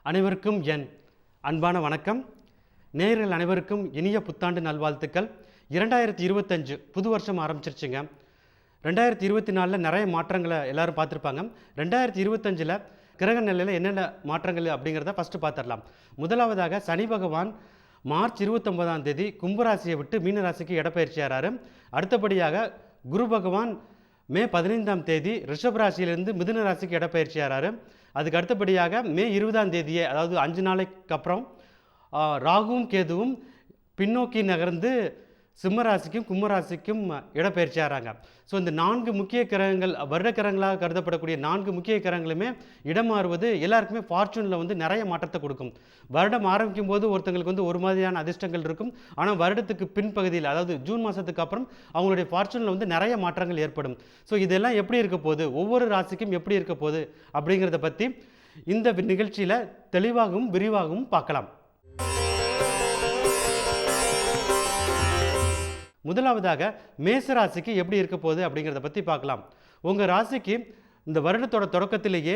அனைவருக்கும் என் அன்பான வணக்கம். நேயர்கள் அனைவருக்கும் இனிய புத்தாண்டு நல்வாழ்த்துக்கள். 2025 புது வருஷம் ஆரம்பிச்சிருச்சுங்க. 2024 நிறைய மாற்றங்களை எல்லாரும் பார்த்துருப்பாங்க. 2025 கிரக நிலையில் என்னென்ன மாற்றங்கள் அப்படிங்கிறத ஃபஸ்ட்டு பார்த்துடலாம். முதலாவதாக சனி பகவான் மார்ச் 29ஆம் தேதி கும்பராசியை விட்டு மீனராசிக்கு இடப்பெயர்ச்சியாராரு. அடுத்தபடியாக குரு பகவான் மே 15ஆம் தேதி ரிஷபராசியிலிருந்து மிதுன ராசிக்கு இடப்பெயர்ச்சியாராரு. அதுக்கு அடுத்தபடியாக மே 20ஆம் தேதியே, அதாவது 5 நாளைக்கு அப்புறம் ராகுவும் கேதுவும் பின்னோக்கி நகர்ந்து சிம்மராசிக்கும் கும்பராசிக்கும் இடப்பெயர்ச்சியாகிறாங்க. ஸோ இந்த 4 முக்கிய கிரகங்கள், வருட கிரகங்களாக கருதப்படக்கூடிய 4 முக்கிய கிரகங்களுமே இடம் மாறுவது எல்லாருக்குமே ஃபார்ச்சூனில் நிறைய மாற்றத்தை கொடுக்கும். வருடம் ஆரம்பிக்கும் போது ஒருத்தங்களுக்கு ஒரு மாதிரியான அதிர்ஷ்டங்கள் இருக்கும். ஆனால் வருடத்துக்கு பின்பகுதியில், அதாவது ஜூன் மாதத்துக்கு அப்புறம் அவங்களுடைய ஃபார்ச்சூனில் நிறைய மாற்றங்கள் ஏற்படும். ஸோ இதெல்லாம் எப்படி இருக்க போகுது, ஒவ்வொரு ராசிக்கும் எப்படி இருக்க போகுது அப்படிங்கிறத பற்றி இந்த நிகழ்ச்சியில் தெளிவாகவும் விரிவாகவும் பார்க்கலாம். முதலாவதாக மேச ராசிக்கு எப்படி இருக்க போகுது அப்படிங்கிறத பற்றி பார்க்கலாம். உங்கள் ராசிக்கு இந்த வருடத்தோட தொடக்கத்திலேயே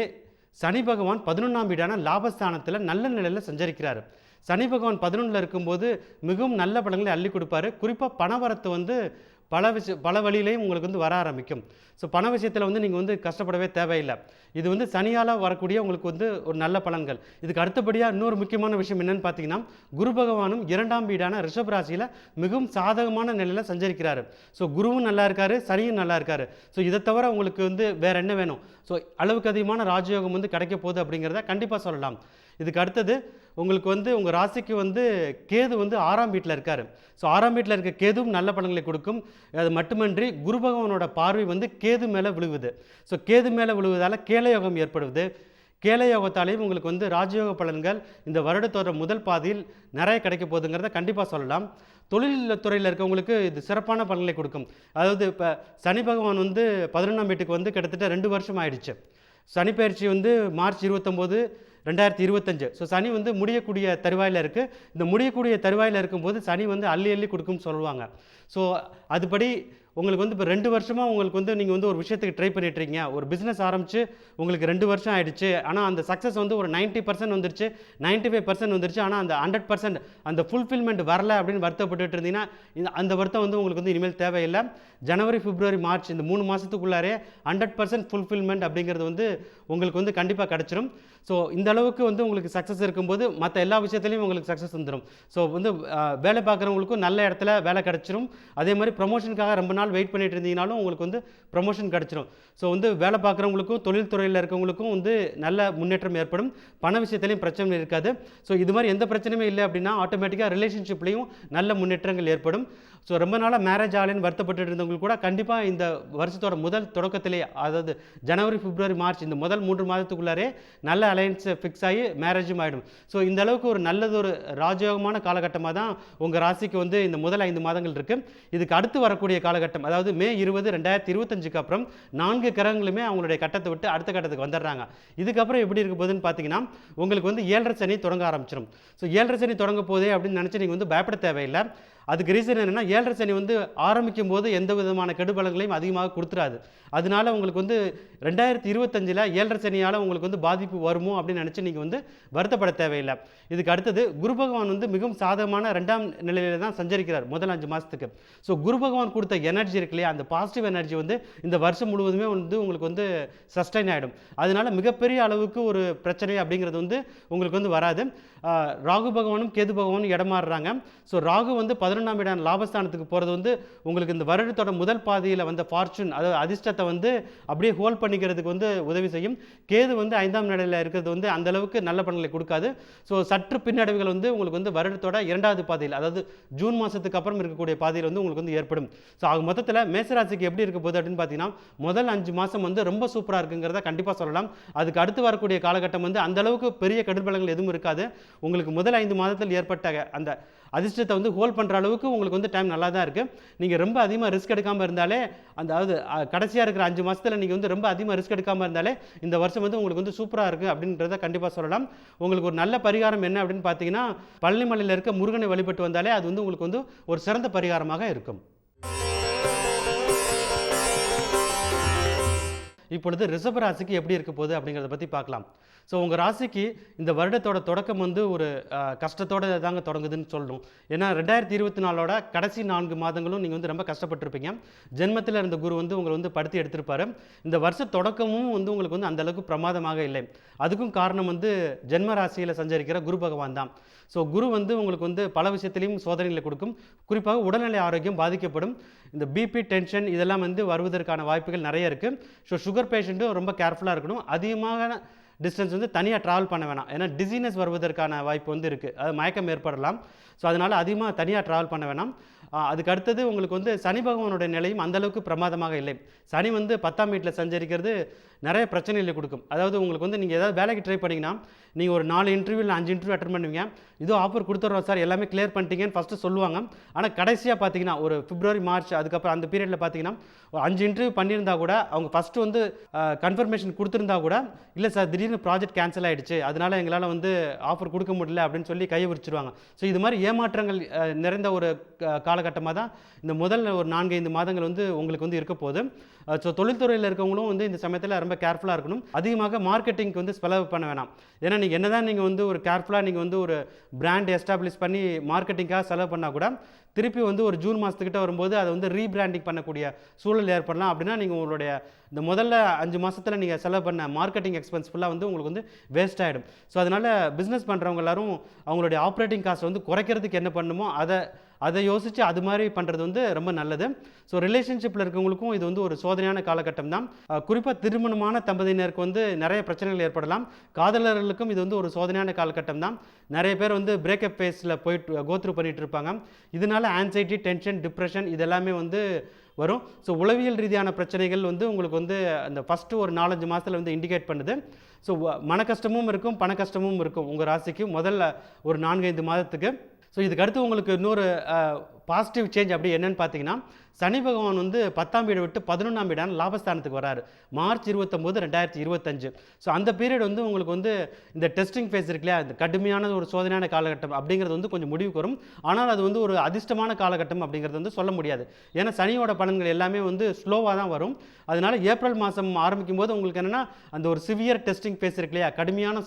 சனி பகவான் 11ஆம் வீடான லாபஸ்தானத்தில் நல்ல நிலையில் சஞ்சரிக்கிறார். சனி பகவான் 11ல் இருக்கும்போது மிகவும் நல்ல பலன்களை அள்ளி கொடுப்பாரு. குறிப்பாக பணவரத்து பல வழியிலையும் உங்களுக்கு வர ஆரம்பிக்கும். ஸோ பண விஷயத்தில் நீங்கள் கஷ்டப்படவே தேவையில்லை. இது சனியால் வரக்கூடிய உங்களுக்கு ஒரு நல்ல பலன்கள். இதுக்கு அடுத்தபடியாக இன்னொரு முக்கியமான விஷயம் என்னென்னு பார்த்தீங்கன்னா, குரு பகவானும் 2ஆம் வீடான ரிஷப ராசியில் மிகவும் சாதகமான நிலையில் சஞ்சரிக்கிறாரு. ஸோ குருவும் நல்லா இருக்காரு, சனியும் நல்லா இருக்காரு. ஸோ இதை தவிர உங்களுக்கு வேறு என்ன வேணும்? ஸோ அளவுக்கு அதிகமான ராஜயோகம் கிடைக்க போகுது அப்படிங்கிறத கண்டிப்பாக சொல்லலாம். இதுக்கு அடுத்தது உங்களுக்கு உங்கள் ராசிக்கு கேது 6ஆம் வீட்டில் இருக்கார். ஸோ 6ஆம் வீட்டில் இருக்க கேதுவும் நல்ல பலன்களை கொடுக்கும். அது மட்டுமின்றி குரு பகவானோட பார்வை கேது மேலே விழுவுது. ஸோ கேது மேலே விழுவதால் கேலயோகம் ஏற்படுவது. கேலயோகத்தாலேயும் உங்களுக்கு ராஜயோக பலன்கள் இந்த வருடத்தோட முதல் பாதியில் நிறைய கிடைக்க போகுதுங்கிறத கண்டிப்பாக சொல்லலாம். தொழில் துறையில் இருக்கவங்களுக்கு இது சிறப்பான பலன்களை கொடுக்கும். அதாவது இப்போ சனி பகவான் 11ஆம் வீட்டுக்கு கிட்டத்தட்ட 2 வருஷம் ஆயிடுச்சு. சனி பயிற்சி மார்ச் 29, 2025. ஸோ சனி முடியக்கூடிய தருவாயில் இருக்குது. இந்த முடியக்கூடிய தருவாயில் இருக்கும்போது சனி அள்ளி அள்ளி கொடுக்கும்னு சொல்லுவாங்க. ஸோ அதுபடி உங்களுக்கு இப்போ 2 வருஷமாக உங்களுக்கு நீங்கள் ஒரு விஷயத்துக்கு ட்ரை பண்ணிட்டுருக்கீங்க. ஒரு பிஸ்னஸ் ஆரம்பித்து உங்களுக்கு 2 வருஷம் ஆகிடுச்சு. ஆனால் அந்த சக்ஸஸ் ஒரு 90% வந்துருச்சு, 95% வந்துருச்சு. ஆனால் அந்த 100% அந்த ஃபுல்ஃபில்மெண்ட் வரல அப்படின்னு வருத்தப்பட்டு இருந்தீங்கன்னா அந்த வருத்தம் உங்களுக்கு இனிமேல் தேவையில்லை. ஜனவரி, பிப்ரவரி, மார்ச் இந்த 3 மாதத்துக்குள்ளாரே 100% ஃபுல்ஃபில்மெண்ட் அப்படிங்கிறது உங்களுக்கு கண்டிப்பாக கிடச்சிரும். ஸோ இந்த அளவுக்கு உங்களுக்கு சக்ஸஸ் இருக்கும்போது மற்ற எல்லா விஷயத்துலையும் உங்களுக்கு சக்ஸஸ் வந்துடும். ஸோ வேலை பார்க்குறவங்களுக்கும் நல்ல இடத்துல வேலை கிடச்சிரும். அதே மாதிரி ப்ரொமோஷனுக்காக ரொம்ப நாள் வெயிட் பண்ணிட்டு இருந்தீங்கனாலும் உங்களுக்கு ப்ரொமோஷன் கிடச்சிரும். ஸோ வேலை பார்க்குறவங்களுக்கும் தொழில் துறையில் இருக்கவங்களுக்கும் நல்ல முன்னேற்றம் ஏற்படும். பண விஷயத்துலையும் பிரச்சனை இருக்காது. ஸோ இது மாதிரி எந்த பிரச்சனையுமே இல்லை அப்படின்னா ஆட்டோமேட்டிக்காக ரிலேஷன்ஷிப்லேயும் நல்ல முன்னேற்றங்கள் ஏற்படும். ஸோ ரொம்ப நாளாக மேரேஜ் ஆகலைன்னு வருத்தப்பட்டு இருந்தவங்களுக்கு கூட கண்டிப்பாக இந்த வருஷத்தோட முதல் தொடக்கத்திலே, அதாவது ஜனவரி, பிப்ரவரி, மார்ச் இந்த முதல் 3 மாதத்துக்குள்ளாரே நல்ல அலையன்ஸ் ஃபிக்ஸ் ஆகி மேரேஜும் ஆகிடும். ஸோ இந்த அளவுக்கு ஒரு நல்லதொரு ராஜயோகமான காலகட்டமாக தான் உங்கள் ராசிக்கு இந்த முதல் 5 மாதங்கள் இருக்குது. இதுக்கு அடுத்து வரக்கூடிய காலகட்டம், அதாவது மே 20, 2025க்கு அப்புறம் 4 கிரகங்களுமே அவங்களுடைய கட்டத்தை விட்டு அடுத்த கட்டத்துக்கு வந்துடுறாங்க. இதுக்கப்புறம் எப்படி இருக்க போகுதுன்னு பார்த்தீங்கன்னா, உங்களுக்கு 7.5 சனி தொடங்க ஆரம்பிச்சிடும். ஸோ 7.5 சனி தொடங்க போதே அப்படின்னு நினச்சி நீங்கள் பயப்பட தேவையில்லை. அதுக்கு ரீசன் என்னென்னா, 7.5 சனி ஆரம்பிக்கும் போது எந்த விதமான கெடுபலங்களையும் அதிகமாக கொடுத்துறாது. அதனால உங்களுக்கு 2025 7.5 சனியால் உங்களுக்கு பாதிப்பு வருமோ அப்படின்னு நினச்சி நீங்கள் வருத்தப்பட தேவையில்லை. இதுக்கு அடுத்தது குரு பகவான் மிகவும் சாதகமான 2ஆம் நிலையில தான் சஞ்சரிக்கிறார் முதல் 5 மாதத்துக்கு. ஸோ குரு பகவான் கொடுத்த எனர்ஜி இருக்கு இல்லையா, அந்த பாசிட்டிவ் எனர்ஜி இந்த வருஷம் முழுவதுமே உங்களுக்கு சஸ்டைன் ஆகிடும். அதனால மிகப்பெரிய அளவுக்கு ஒரு பிரச்சனை அப்படிங்கிறது உங்களுக்கு வராது. ராகு பகவானும் கேது பகவானும் இடமாறுறாங்க. ஸோ ராகு 11ஆம் இடம் லாபஸ்தானத்துக்கு போகிறது உங்களுக்கு இந்த வருடத்தோட முதல் பாதியில் வந்த ஃபார்ச்சூன், அதாவது அதிர்ஷ்டத்தை அப்படியே ஹோல்ட் பண்ணிக்கிறதுக்கு உதவி செய்யும். கேது 5ஆம் நிலையில் இருக்கிறது அந்த அளவுக்கு நல்ல பலன்களை கொடுக்காது. ஸோ சற்று பின்னடைவுகள் உங்களுக்கு வருடத்தோட 2வது பாதியில், அதாவது ஜூன் மாதத்துக்கு அப்புறம் இருக்கக்கூடிய பாதியில் உங்களுக்கு ஏற்படும். ஸோ ஆக மொத்தத்தில் மேசராசிக்கு எப்படி இருக்க போகுது அப்படின்னு பார்த்தீங்கன்னா, முதல் 5 மாதம் ரொம்ப சூப்பராக இருக்குங்கிறத கண்டிப்பாக சொல்லலாம். அதுக்கு அடுத்து வரக்கூடிய காலகட்டம் அந்த அளவுக்கு பெரிய கெடுபலங்கள் எதுவும் இருக்காது. உங்களுக்கு முதல் 5 மாதத்தில் ஏற்பட்ட அந்த அதிர்ஷ்டத்தை ஹோல்ட் பண்ணுற அளவுக்கு உங்களுக்கு டைம் நல்லா தான் இருக்குது. நீங்கள் ரொம்ப அதிகமாக ரிஸ்க் எடுக்காமல் இருந்தாலே, அதாவது கடைசியாக இருக்கிற 5 மாதத்தில் நீங்கள் ரொம்ப அதிகமாக ரிஸ்க் எடுக்காமல் இருந்தாலே இந்த வருஷம் உங்களுக்கு சூப்பராக இருக்குது அப்படின்றத கண்டிப்பாக சொல்லலாம். உங்களுக்கு ஒரு நல்ல பரிகாரம் என்ன அப்படின்னு பார்த்தீங்கன்னா, பழனிமலையில் இருக்க முருகனை வழிபட்டு வந்தாலே அது உங்களுக்கு ஒரு சிறந்த பரிகாரமாக இருக்கும். இப்பொழுது ரிஷப ராசிக்கு எப்படி இருக்க போகுது அப்படிங்கிறத பற்றி பார்க்கலாம். ஸோ உங்கள் ராசிக்கு இந்த வருடத்தோட தொடக்கம் வந்து ஒரு கஷ்டத்தோடு தாங்க தொடங்குதுன்னு சொல்லணும். ஏன்னா 2024ஓட கடைசி 4 மாதங்களும் நீங்கள் வந்து ரொம்ப கஷ்டப்பட்டிருப்பீங்க. ஜென்மத்தில் இருந்த குரு வந்து உங்களை வந்து படுத்தி எடுத்திருப்பாரு. இந்த வருஷ தொடக்கமும் வந்து உங்களுக்கு வந்து அந்தளவுக்கு பிரமாதமாக இல்லை. அதுக்கும் காரணம் வந்து ஜென்ம ராசியில் சஞ்சரிக்கிற குரு பகவான் தான். ஸோ குரு வந்து உங்களுக்கு வந்து பல விஷயத்திலையும் சோதனைகளை கொடுக்கும். குறிப்பாக உடல்நிலை ஆரோக்கியம் பாதிக்கப்படும். இந்த பிபி, டென்ஷன் இதெல்லாம் வந்து வருவதற்கான வாய்ப்புகள் நிறைய இருக்குது. ஸோ சுகர் பேஷண்ட்டும் ரொம்ப கேர்ஃபுல்லாக இருக்கணும். அதிகமாக டிஸ்டன்ஸ் வந்து தனியாக ட்ராவல் பண்ண வேணாம். ஏன்னா டிசீனஸ் வருவதற்கான வாய்ப்பு வந்து இருக்குது. அது மயக்கம் ஏற்படலாம். ஸோ அதனால் அதிகமாக தனியாக ட்ராவல் பண்ண வேணாம். அதுக்கு அடுத்தது உங்களுக்கு வந்து சனி பகவானுடைய நிலையும் அந்தளவுக்கு பிரமாதமாக இல்லை. சனி வந்து 10ஆம் வீட்டில் சஞ்சரிக்கிறது நிறைய பிரச்சனைகளை கொடுக்கும். அதாவது உங்களுக்கு வந்து நீங்கள் ஏதாவது வேலைக்கு ட்ரை பண்ணிங்கன்னா நீங்கள் ஒரு 4 இன்டர்வியூ இல்லை 5 இன்டர்வியூ அட்டன் பண்ணுவீங்க. இதோ ஆஃபர் கொடுத்துட்றோம் சார், எல்லாமே கிளியர் பண்ணிட்டீங்கன்னு ஃபஸ்ட்டு சொல்லுவாங்க. ஆனால் கடைசியாக பார்த்தீங்கன்னா ஒரு பிப்ரவரி, மார்ச் அதுக்கப்புறம் அந்த பீரியடில் பார்த்தீங்கன்னா ஒரு 5 இன்டர்வியூ பண்ணியிருந்தா கூட அவங்க ஃபஸ்ட்டு வந்து கன்ஃபர்மேஷன் கொடுத்துருந்தா கூட இல்லை சார் திடீர்னு ப்ராஜெக்ட் கேன்சல் ஆகிடுச்சு, அதனால் எங்களால் வந்து ஆஃபர் கொடுக்க முடியல அப்படின்னு சொல்லி கையை விரிச்சிருவாங்க. ஸோ இது மாதிரி ஏமாற்றங்கள் நிறைந்த ஒரு காலகட்டமாக தான் இந்த முதல் ஒரு 4-5 மாதங்கள் வந்து உங்களுக்கு வந்து இருக்க போகுது. ஸோ தொழில்துறையில் இருக்கவங்களும் வந்து இந்த சமயத்தில் ரொம்ப கேர்ஃபுல்லாக இருக்கணும். அதிகமாக மார்க்கெட்டிங்க்கு வந்து செலவு பண்ண வேணாம். ஏன்னா நீங்கள் என்ன தான் நீங்கள் வந்து ஒரு கேர்ஃபுல்லாக நீங்கள் வந்து ஒரு பிராண்ட் எஸ்டாப்ளிஷ் பண்ணி மார்க்கெட்டிங்காக செலவு பண்ணால் கூட திருப்பி வந்து ஒரு ஜூன் மாதத்துக்கிட்ட வரும்போது அதை வந்து ரீபிராண்டிங் பண்ணக்கூடிய சூழல் ஏற்படலாம். அப்படின்னா நீங்கள் உங்களுடைய இந்த முதல்ல 5 மாதத்தில் நீங்கள் செலவு பண்ண மார்க்கெட்டிங் எக்ஸ்பென்ஸ் ஃபுல்லாக வந்து உங்களுக்கு வந்து வேஸ்ட் ஆகிடும். ஸோ அதனால் பிஸ்னஸ் பண்ணுறவங்க எல்லாரும் அவங்களுடைய ஆப்ரேட்டிங் காஸ்ட் வந்து குறைக்கிறதுக்கு என்ன பண்ணணுமோ அதை யோசித்து அது மாதிரி பண்ணுறது வந்து ரொம்ப நல்லது. ஸோ ரிலேஷன்ஷிப்பில் இருக்கவங்களுக்கும் இது வந்து ஒரு சோதனையான காலகட்டம் தான். குறிப்பாக திருமணமான தம்பதியினருக்கு வந்து நிறைய பிரச்சனைகள் ஏற்படலாம். காதலர்களுக்கும் இது வந்து ஒரு சோதனையான காலகட்டம் தான். நிறைய பேர் வந்து பிரேக்கப் ஃபேஸில் போயிட்டு கோத்ரூ பண்ணிகிட்டு இருப்பாங்க. இதனால ஆன்சைட்டி, டென்ஷன், டிப்ரெஷன் இதெல்லாமே வந்து வரும். ஸோ உளவியல் ரீதியான பிரச்சனைகள் வந்து உங்களுக்கு வந்து அந்த ஃபஸ்ட்டு ஒரு 4-5 மாதத்தில் வந்து இண்டிகேட் பண்ணுது. ஸோ மன கஷ்டமும் இருக்கும், பண கஷ்டமும் இருக்கும் உங்கள் ராசிக்கு முதல்ல ஒரு 4-5 மாதத்துக்கு. ஸோ இதுக்கு அடுத்து உங்களுக்கு இன்னொரு பாசிட்டிவ் சேஞ்ச் அப்படி என்னன்னு பார்த்தீங்கன்னா, சனி பகவான் வந்து 10ஆம் வீடை விட்டு 11ஆம் வீடான லாபஸ்தானத்துக்கு வராரு மார்ச் 29, 2025. ஸோ அந்த பீரியட் வந்து உங்களுக்கு வந்து இந்த டெஸ்டிங் ஃபேஸ் இருக்கு இல்லையா, இந்த கடுமையான ஒரு சோதனையான காலகட்டம் அப்படிங்கிறது வந்து கொஞ்சம் முடிவுக்கு வரும். ஆனால் அது வந்து ஒரு அதிர்ஷ்டமான காலகட்டம் அப்படிங்கிறது வந்து சொல்ல முடியாது. ஏன்னா சனியோட பலன்கள் எல்லாமே வந்து ஸ்லோவாக தான் வரும். அதனால ஏப்ரல் மாதம் ஆரம்பிக்கும் போது உங்களுக்கு என்னென்னா அந்த ஒரு சிவியர் டெஸ்டிங் ஃபேஸ் இருக்கு இல்லையா, கடுமையான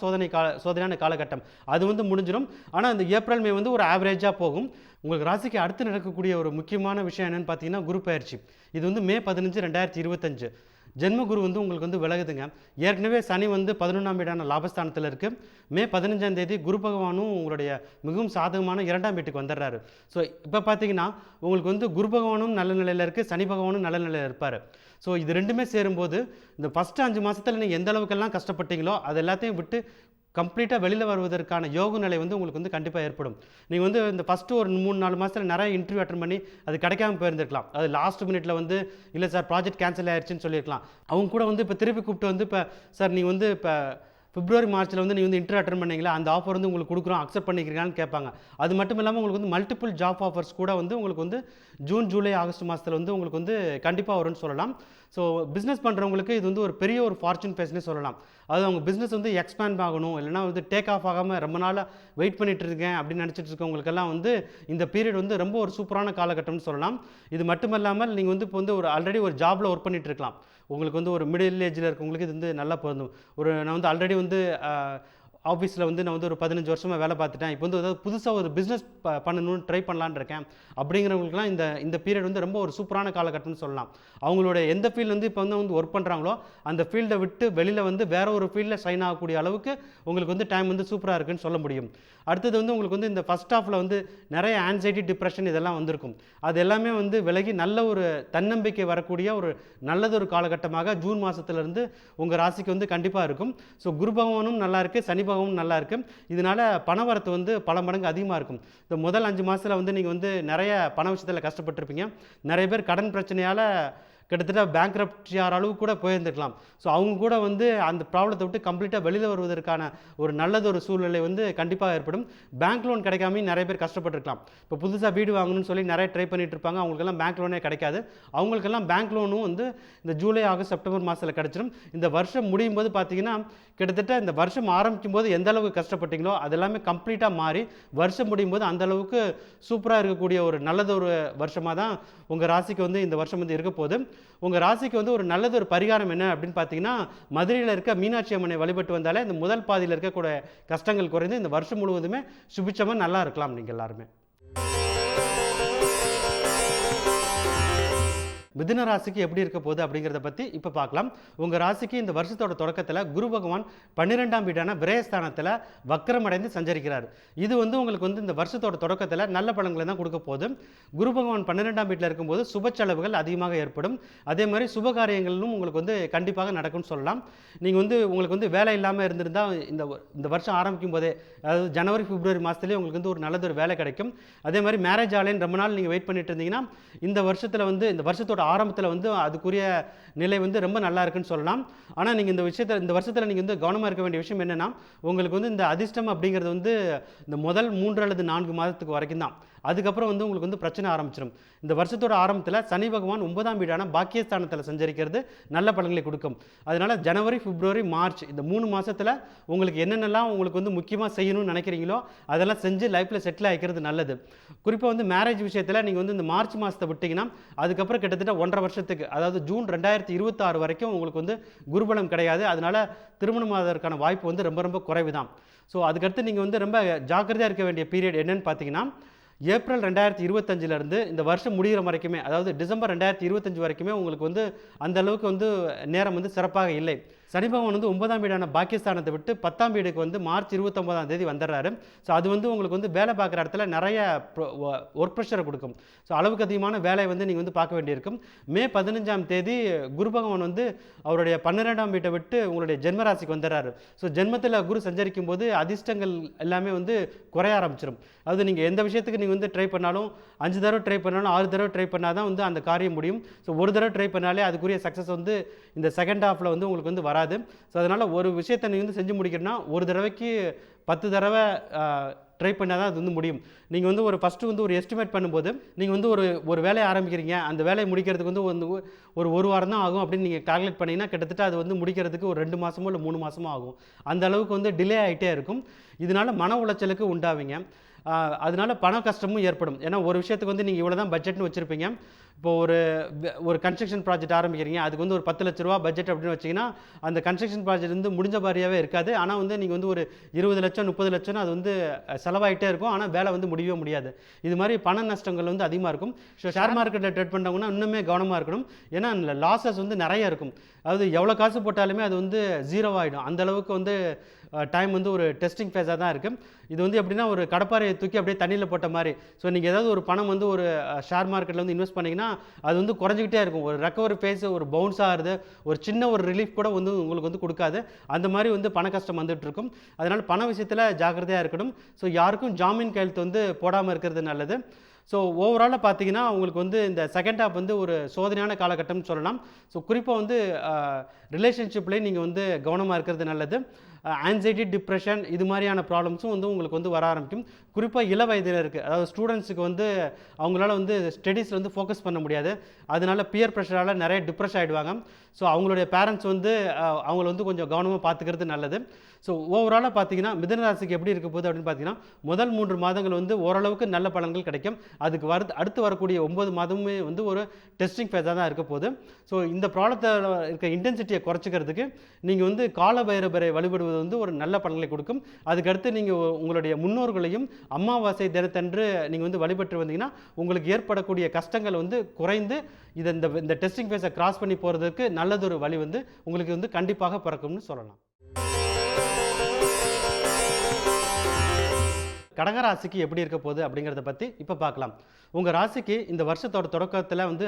சோதனையான காலகட்டம் அது வந்து முடிஞ்சிடும். ஆனால் இந்த ஏப்ரல், மே வந்து ஒரு ஆவரேஜாக போகும். உங்களுக்கு ராசிக்கு அடுத்து நடக்கக்கூடிய ஒரு முக்கியமான விஷயம் என்னென்னு பார்த்தீங்கன்னா குரு பயிற்சி. இது வந்து மே 15, 2025 ஜென்ம குரு வந்து உங்களுக்கு வந்து விலகுதுங்க. ஏற்கனவே சனி வந்து 11ஆம் வீடான லாபஸ்தானத்தில் இருக்குது. மே 15ஆம் தேதி குரு பகவானும் உங்களுடைய மிகவும் சாதகமான 2ஆம் வீட்டுக்கு வந்துடுறாரு. ஸோ இப்போ பார்த்தீங்கன்னா உங்களுக்கு வந்து குரு பகவானும் நல்ல நிலையில் இருக்குது, சனி பகவானும் நல்ல நிலையில் இருப்பார். ஸோ இது ரெண்டுமே சேரும்போது இந்த ஃபஸ்ட்டு 5 மாதத்தில் நீங்கள் எந்த அளவுக்கெல்லாம் கஷ்டப்பட்டீங்களோ அது எல்லாத்தையும் விட்டு கம்ப்ளீட்டாக வெளியில் வருவதற்கான யோக நிலை வந்து உங்களுக்கு வந்து கண்டிப்பாக ஏற்படும். நீங்கள் வந்து இந்த ஃபஸ்ட்டு ஒரு 3-4 மாதத்தில் நிறைய இன்டர்வியூ அட்டன் பண்ணி அது கிடைக்காம போயிருந்துருக்கலாம். அது லாஸ்ட் மினிட்ல வந்து இல்லை சார் ப்ராஜெக்ட் கேன்சல் ஆயிடுச்சுன்னு சொல்லியிருக்கலாம். அவங்க கூட வந்து இப்போ திருப்பி கூப்பிட்டு வந்து இப்போ சார் நீங்கள் வந்து இப்போ பிப்ரவரி, மார்ச்சில் வந்து நீங்கள் வந்து இன்டர்வியூ அட்டன் பண்ணீங்களா, அந்த ஆஃபர் வந்து உங்களுக்கு கொடுக்குறோம், அக்செப்ட் பண்ணிக்கிறீங்களான்னு கேட்பாங்க. அது மட்டும் இல்லாமல் உங்களுக்கு வந்து மல்டிபிள் ஜாப் ஆஃபர்ஸ் கூட வந்து உங்களுக்கு வந்து ஜூன், ஜூலை, ஆகஸ்ட் மாதத்தில் வந்து உங்களுக்கு வந்து கண்டிப்பாக வரும்னு சொல்லலாம். ஸோ பிஸ்னஸ் பண்ணுறவங்களுக்கு இது வந்து ஒரு பெரிய ஒரு ஃபார்ச்சூன் ஃபேஸ்னே சொல்லலாம். அது அவங்க பிஸ்னஸ் வந்து எக்ஸ்பேண்ட் ஆகணும், இல்லைனா வந்து டேக் ஆஃப் ஆகாமல் ரொம்ப நாளாக வெயிட் பண்ணிட்டு இருக்கேன் அப்படின்னு நினச்சிட்டு இருக்கவங்களுக்கெல்லாம் வந்து இந்த பீரியட் வந்து ரொம்ப ஒரு சூப்பரான காலகட்டம்னு சொல்லலாம். இது மட்டும் இல்லாமல் நீங்கள் வந்து இப்போ வந்து ஒரு ஆல்ரெடி ஒரு ஜாபில் ஒர்க் பண்ணிட்டு இருக்கலாம். உங்களுக்கு வந்து ஒரு மிடில் ஏஜில் இருக்கவங்களுக்கு இது வந்து நல்லா பொருந்தும். நான் வந்து ஆல்ரெடி வந்து ஆஃபீஸில் வந்து நான் வந்து ஒரு 15 வருஷமாக வேலை பார்த்துட்டேன். இப்போ வந்து ஏதாவது புதுசாக ஒரு பிஸ்னஸ் பண்ணணும்னு ட்ரை பண்ணலான்னு இருக்கேன் அப்படிங்கிறவங்களுக்குலாம் இந்த பீரியட் வந்து ரொம்ப ஒரு சூப்பரான காலகட்டம்னு சொல்லலாம். அவங்களோட எந்த ஃபீல்டு வந்து இப்போ வந்து ஒர்க் பண்ணுறாங்களோ அந்த ஃபீல்டை விட்டு வெளியில் வந்து வேற ஒரு ஃபீல்டில் ஷைன் ஆகக்கூடிய அளவுக்கு உங்களுக்கு வந்து டைம் வந்து சூப்பராக இருக்குன்னு சொல்ல முடியும். அடுத்தது வந்து உங்களுக்கு வந்து இந்த ஃபஸ்ட் ஹாஃபில் வந்து நிறைய ஆன்சைட்டி, டிப்ரெஷன் இதெல்லாம் வந்திருக்கும். அது எல்லாமே வந்து விலகி நல்ல ஒரு தன்னம்பிக்கை வரக்கூடிய ஒரு நல்லதொரு காலகட்டமாக ஜூன் மாதத்துலேருந்து உங்கள் ராசிக்கு வந்து கண்டிப்பாக இருக்கும். ஸோ குரு பகவானும் நல்லா இருக்குது, சனி பகவானும் நல்லா இருக்குது. இதனால் பணவரத்து வந்து பல மடங்கு அதிகமாக இருக்கும். இந்த முதல் 5 மாதத்தில் வந்து நீங்கள் வந்து நிறைய பண விஷயத்தில் கஷ்டப்பட்டுருப்பீங்க. நிறைய பேர் கடன் பிரச்சனையால் கிட்டத்தட்ட பேங்க்ரப்சி ஆகிற அளவு கூட போயிருந்துருக்கலாம். ஸோ அவங்க கூட வந்து அந்த ப்ராப்ளத்தை விட்டு கம்ப்ளீட்டாக வெளியில் வருவதற்கான ஒரு நல்லதொரு சூழ்நிலை வந்து கண்டிப்பாக ஏற்படும். பேங்க் லோன் கிடைக்காம நிறைய பேர் கஷ்டப்பட்டுருக்கலாம். இப்போ புதுசாக வீடு வாங்கணும்னு சொல்லி நிறைய ட்ரை பண்ணிட்டு இருப்பாங்க. அவங்களுக்கெல்லாம் பேங்க் லோனே கிடைக்காது. அவங்களுக்கெல்லாம் பேங்க் லோனும் வந்து இந்த ஜூலை, ஆகஸ்ட், செப்டம்பர் மாதத்தில் கிடச்சிடும். இந்த வருஷம் முடியும் போது பார்த்தீங்கன்னா கிட்டத்தட்ட இந்த வருஷம் ஆரம்பிக்கும் போது எந்த அளவுக்கு கஷ்டப்பட்டீங்களோ அது எல்லாமே கம்ப்ளீட்டாக மாறி வருஷம் முடியும் போது அந்த அளவுக்கு சூப்பராக இருக்கக்கூடிய ஒரு நல்லதொரு வருஷமாக தான் உங்கள் ராசிக்கு வந்து இந்த வருஷம் வந்து இருக்க போகுது. உங்கள் ராசிக்கு வந்து ஒரு நல்லது ஒரு பரிகாரம் என்ன அப்படின்னு பார்த்தீங்கன்னா, மதுரையில் இருக்க மீனாட்சி அம்மனை வழிபட்டு வந்தாலே இந்த முதல் பாதியில் இருக்கக்கூடிய கஷ்டங்கள் குறைந்து இந்த வருஷம் முழுவதுமே சுபிட்சமாக நல்லா இருக்கலாம் நீங்கள் எல்லாருமே. மிதுன ராசிக்கு எப்படி இருக்க போகுது அப்படிங்கிறத பற்றி இப்போ பார்க்கலாம். உங்கள் ராசிக்கு இந்த வருஷத்தோட தொடக்கத்தில் குரு பகவான் 12ஆம் வீடான விரயஸ்தானத்தில் வக்கரமடைந்து சஞ்சரிக்கிறார். இது வந்து உங்களுக்கு வந்து இந்த வருஷத்தோட தொடக்கத்தில் நல்ல பலன்களை தான் கொடுக்க போகுது. குரு பகவான் 12ஆம் வீட்டில் இருக்கும்போது சுப செலவுகள் அதிகமாக ஏற்படும். அதே மாதிரி சுப காரியங்களும் உங்களுக்கு வந்து கண்டிப்பாக நடக்கும்னு சொல்லலாம். நீங்கள் வந்து உங்களுக்கு வந்து வேலை இல்லாமல் இருந்திருந்தால் இந்த வருஷம் ஆரம்பிக்கும் போதே, அதாவது ஜனவரி பிப்ரவரி மாதத்துலேயே உங்களுக்கு வந்து ஒரு நல்லது ஒரு வேலை கிடைக்கும். அதே மாதிரி மேரேஜ் ஆலைன்னு ரொம்ப நாள் நீங்கள் வெயிட் பண்ணிட்டு இருந்தீங்கன்னா, இந்த வருஷத்தில் வந்து இந்த வருஷத்தோட ஆரம்பத்தில் வந்து அதுக்குரிய நிலை வந்து ரொம்ப நல்லா இருக்குன்னு சொல்லலாம். ஆனால் நீங்கள் இந்த வருஷத்தில் நீங்கள் வந்து கவனமாக இருக்க வேண்டிய விஷயம் என்னென்னா, உங்களுக்கு வந்து இந்த அதிர்ஷ்டம் அப்படிங்கிறது வந்து இந்த முதல் 3 அல்லது 4 மாதத்துக்கு வரைக்கும் தான். அதுக்கப்புறம் வந்து உங்களுக்கு வந்து பிரச்சனை ஆரம்பிச்சிடும். இந்த வருஷத்தோட ஆரம்பத்தில் சனி பகவான் 9ஆம் வீடான பாக்கியஸ்தானத்தில் சஞ்சரிக்கிறது நல்ல பலன்களை கொடுக்கும். அதனால் ஜனவரி பிப்ரவரி மார்ச் இந்த 3 மாதத்தில் உங்களுக்கு என்னென்னலாம் உங்களுக்கு வந்து முக்கியமாக செய்யணும்னு நினைக்கிறீங்களோ அதெல்லாம் செஞ்சு லைஃப்பில் செட்டில் ஆகிக்கிறது நல்லது. குறிப்பாக வந்து மேரேஜ் விஷயத்தில் நீங்கள் வந்து இந்த மார்ச் மாதத்தை விட்டிங்கன்னா அதுக்கப்புறம் கிட்டத்தட்ட 1.5 வருஷத்துக்கு, அதாவது ஜூன் 2026 வரைக்கும் உங்களுக்கு வந்து குருபலம் கிடையாது. அதனால் திருமணமாவதற்கான வாய்ப்பு வந்து ரொம்ப ரொம்ப குறைவு தான். ஸோ அதுக்கடுத்து நீங்கள் வந்து ரொம்ப ஜாக்கிரதையாக இருக்க வேண்டிய பீரியட் என்னென்னு பார்த்தீங்கன்னா, ஏப்ரல் 2025 இந்த வருஷம் முடிகிற வரைக்குமே, அதாவது டிசம்பர் 2025 வரைக்குமே உங்களுக்கு வந்து அந்த அளவுக்கு வந்து நேரம் வந்து சிறப்பாக இல்லை. சனி பகவான் வந்து 9ஆம் வீடான பாக்கியஸ்தானத்தை விட்டு 10ஆம் வீடுக்கு வந்து மார்ச் 29ஆம் தேதி வந்துடுறாரு. ஸோ அது வந்து உங்களுக்கு வந்து வேலை பார்க்குற இடத்துல நிறைய ஒர்க் ப்ரெஷரை கொடுக்கும். ஸோ அளவுக்கு அதிகமான வேலை வந்து நீங்கள் வந்து பார்க்க வேண்டியிருக்கும். மே 15ஆம் தேதி குரு பகவான் வந்து அவருடைய 12ஆம் வீட்டை விட்டு உங்களுடைய ஜென்மராசிக்கு வந்துடுறாரு. ஸோ ஜென்மத்தில் குரு சஞ்சரிக்கும் போது அதிர்ஷ்டங்கள் எல்லாமே வந்து குறைய ஆரம்பிச்சிடும். அதாவது நீங்கள் எந்த விஷயத்துக்கு நீங்கள் வந்து ட்ரை பண்ணாலும் 5 தடவை ட்ரை பண்ணாலும் 6 தடவை ட்ரை பண்ணால் தான் வந்து அந்த காரியம் முடியும். ஸோ ஒரு தடவை ட்ரை பண்ணாலே அதுக்குரிய சக்ஸஸ் வந்து இந்த செகண்ட் ஹாஃபில் வந்து உங்களுக்கு வந்து வராது. ஸோ அதனால் ஒரு விஷயத்தை நீங்கள் வந்து செஞ்சு முடிக்கணும்னா ஒரு தடவைக்கு 10 தடவை ட்ரை பண்ணால் தான் அது வந்து முடியும். நீங்கள் வந்து ஃபஸ்ட்டு வந்து ஒரு எஸ்டிமேட் பண்ணும்போது நீங்கள் வந்து ஒரு வேலையை ஆரம்பிக்கிறீங்க, அந்த வேலையை முடிக்கிறதுக்கு வந்து ஒரு வாரம் தான் ஆகும் அப்படின்னு நீங்கள் கால்குலேட் பண்ணிங்கன்னா கிட்டத்தட்ட அது வந்து முடிக்கிறதுக்கு ஒரு 2 மாதமோ இல்லை 3 மாதமோ ஆகும். அந்த அளவுக்கு வந்து டிலே ஆகிட்டே இருக்கும். இதனால் மன உளைச்சலுக்கு உண்டாவீங்க. அதனால பண கஷ்டமும் ஏற்படும். ஏன்னா ஒரு விஷயத்துக்கு வந்து நீங்கள் இவ்வளோ தான் பட்ஜெட்னு வச்சுருப்பீங்க. இப்போ ஒரு கன்ஸ்ட்ரக்ஷன் ப்ராஜெக்ட் ஆரம்பிக்கிறீங்க, அதுக்கு வந்து ஒரு 10 லட்ச ரூபா பட்ஜெட் அப்படின்னு வச்சிங்கன்னா அந்த கன்ஸ்ட்ரக்ஷன் ப்ராஜெக்ட் வந்து முடிஞ்ச மாதிரியாகவே இருக்காது. ஆனால் வந்து நீங்கள் வந்து ஒரு 20 லட்சம் 30 லட்சம்னு அது வந்து செலவாயிட்டே இருக்கும். ஆனால் வேலை வந்து முடியவே முடியாது. இது மாதிரி பண நஷ்டங்கள் வந்து அதிகமாக இருக்கும். ஸோ ஷேர் மார்க்கெட்டில் ட்ரேட் பண்ணுறவங்கன்னா இன்னுமே கவனமாக இருக்கணும். ஏன்னா லாஸஸ் வந்து நிறைய இருக்கும். அதாவது எவ்வளோ காசு போட்டாலுமே அது வந்து ஜீரோவாகிடும். அந்தளவுக்கு வந்து டைம் வந்து ஒரு டெஸ்டிங் ஃபேஸாக தான் இருக்குது. இது வந்து எப்படின்னா ஒரு கடப்பாறையை தூக்கி அப்படியே தண்ணியில் போட்ட மாதிரி. ஸோ நீங்கள் ஏதாவது ஒரு பணம் வந்து ஒரு ஷேர் மார்க்கெட்டில் வந்து இன்வெஸ்ட் பண்ணிங்கன்னா அது வந்து குறைஞ்சிக்கிட்டே இருக்கும். ஒரு ரெக்கவரி ஃபேஸ், ஒரு பவுன்ஸ் ஆகுது, ஒரு சின்ன ஒரு ரிலீஃப் கூட வந்து உங்களுக்கு வந்து கொடுக்காது. அந்த மாதிரி வந்து பண கஷ்டம் வந்துட்டு இருக்கும். அதனால் பண விஷயத்தில் ஜாக்கிரதையாக இருக்கணும். ஸோ யாருக்கும் ஜாமீன் கையெழுத்து வந்து போடாமல் இருக்கிறது நல்லது. ஸோ ஓவராலாக பார்த்தீங்கன்னா உங்களுக்கு வந்து இந்த செகண்ட் ஹாஃப் வந்து ஒரு சோதனையான காலகட்டம்னு சொல்லலாம். ஸோ குறிப்பாக வந்து ரிலேஷன்ஷிப்லேயும் நீங்கள் வந்து கவனமாக இருக்கிறது நல்லது. ஆன்சைட்டி, டிப்ரெஷன் இது மாதிரியான ப்ராப்ளம்ஸும் வந்து உங்களுக்கு வந்து வர ஆரம்பிக்கும். குறிப்பாக இள வயதினருக்கு, அதாவது ஸ்டூடெண்ட்ஸுக்கு வந்து அவங்களால வந்து ஸ்டடீஸில் வந்து ஃபோக்கஸ் பண்ண முடியாது. அதனால பியர் ப்ரெஷரால் நிறைய டிப்ரெஷ் ஆகிடுவாங்க. ஸோ அவங்களுடைய பேரண்ட்ஸ் வந்து அவங்கள வந்து கொஞ்சம் கவனமாக பார்த்துக்கிறது நல்லது. ஸோ ஓவராலாக பார்த்தீங்கன்னா மிதுன ராசிக்கு எப்படி இருக்க போகுது அப்படின்னு பார்த்தீங்கன்னா, முதல் 3 மாதங்கள் வந்து ஓரளவுக்கு நல்ல பலன்கள் கிடைக்கும். அதுக்கு அடுத்து வரக்கூடிய 9 மாதமுமே வந்து ஒரு டெஸ்டிங் ஃபேஸாக தான் இருக்க போகுது. ஸோ இந்த ப்ராப்ளத்தில் இருக்க இன்டென்சிட்டியை குறைச்சிக்கிறதுக்கு நீங்கள் வந்து கால பைரவரை வழிபடுவது வந்து ஒரு நல்ல பலன்களை கொடுக்கும். அதுக்கடுத்து நீங்கள் உங்களுடைய முன்னோர்களையும் அமாவாசை தினத்தன்று நீங்கள் வந்து வழிபட்டு வந்தீங்கன்னா உங்களுக்கு ஏற்படக்கூடிய கஷ்டங்கள் வந்து குறைந்து இந்த டெஸ்டிங் ஃபேஸை கிராஸ் பண்ணி போகிறதுக்கு நல்லதொரு வழி வந்து உங்களுக்கு வந்து கண்டிப்பாக பிறக்கும்னு சொல்லலாம். கடகராசிக்கு எப்படி இருக்க போகுது அப்படிங்கிறத பற்றி இப்போ பார்க்கலாம். உங்கள் ராசிக்கு இந்த வருஷத்தோட தொடக்கத்தில் வந்து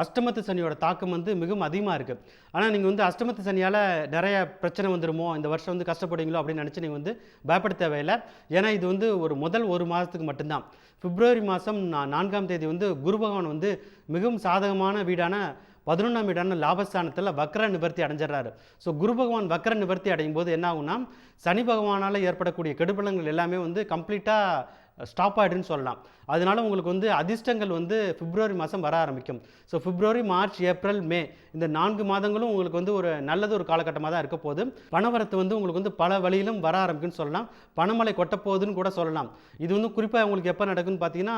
அஷ்டமத்து சனியோட தாக்கம் வந்து மிகவும் அதிகமாக இருக்குது. ஆனால் நீங்கள் வந்து அஷ்டமத்து சனியால் நிறைய பிரச்சனை வந்துடுமோ, இந்த வருஷம் வந்து கஷ்டப்படுவீங்களோ அப்படின்னு நினச்சி நீங்கள் வந்து பயப்பட தேவையில்லை. ஏன்னா இது வந்து முதல் 1 மாதத்துக்கு மட்டும்தான். பிப்ரவரி மாதம் 4ஆம் தேதி வந்து குரு பகவான் வந்து மிகவும் சாதகமான வீடான 11ஆம் வீடான லாபஸ்தானத்தில் வக்ர நிவர்த்தி அடைஞ்சிடறாரு. ஸோ குரு பகவான் வக்ர நிவர்த்தி அடையும் போது என்ன ஆகும்னா, சனி பகவானால் ஏற்படக்கூடிய கெடுபலங்கள் எல்லாமே வந்து கம்ப்ளீட்டாக ஸ்டாப் ஆகிடுன்னு சொல்லலாம். அதனால உங்களுக்கு வந்து அதிர்ஷ்டங்கள் வந்து பிப்ரவரி மாதம் வர ஆரம்பிக்கும். ஸோ பிப்ரவரி, மார்ச், ஏப்ரல், மே இந்த 4 மாதங்களும் உங்களுக்கு வந்து ஒரு நல்லது ஒரு காலகட்டமாக தான் இருக்க போகுது. பணவரத்து வந்து உங்களுக்கு வந்து பல வழியிலும் வர ஆரம்பிக்கும்னு சொல்லலாம். பணமழை கொட்டப்போகுதுன்னு கூட சொல்லலாம். இது வந்து குறிப்பாக உங்களுக்கு எப்போ நடக்குன்னு பார்த்தீங்கன்னா,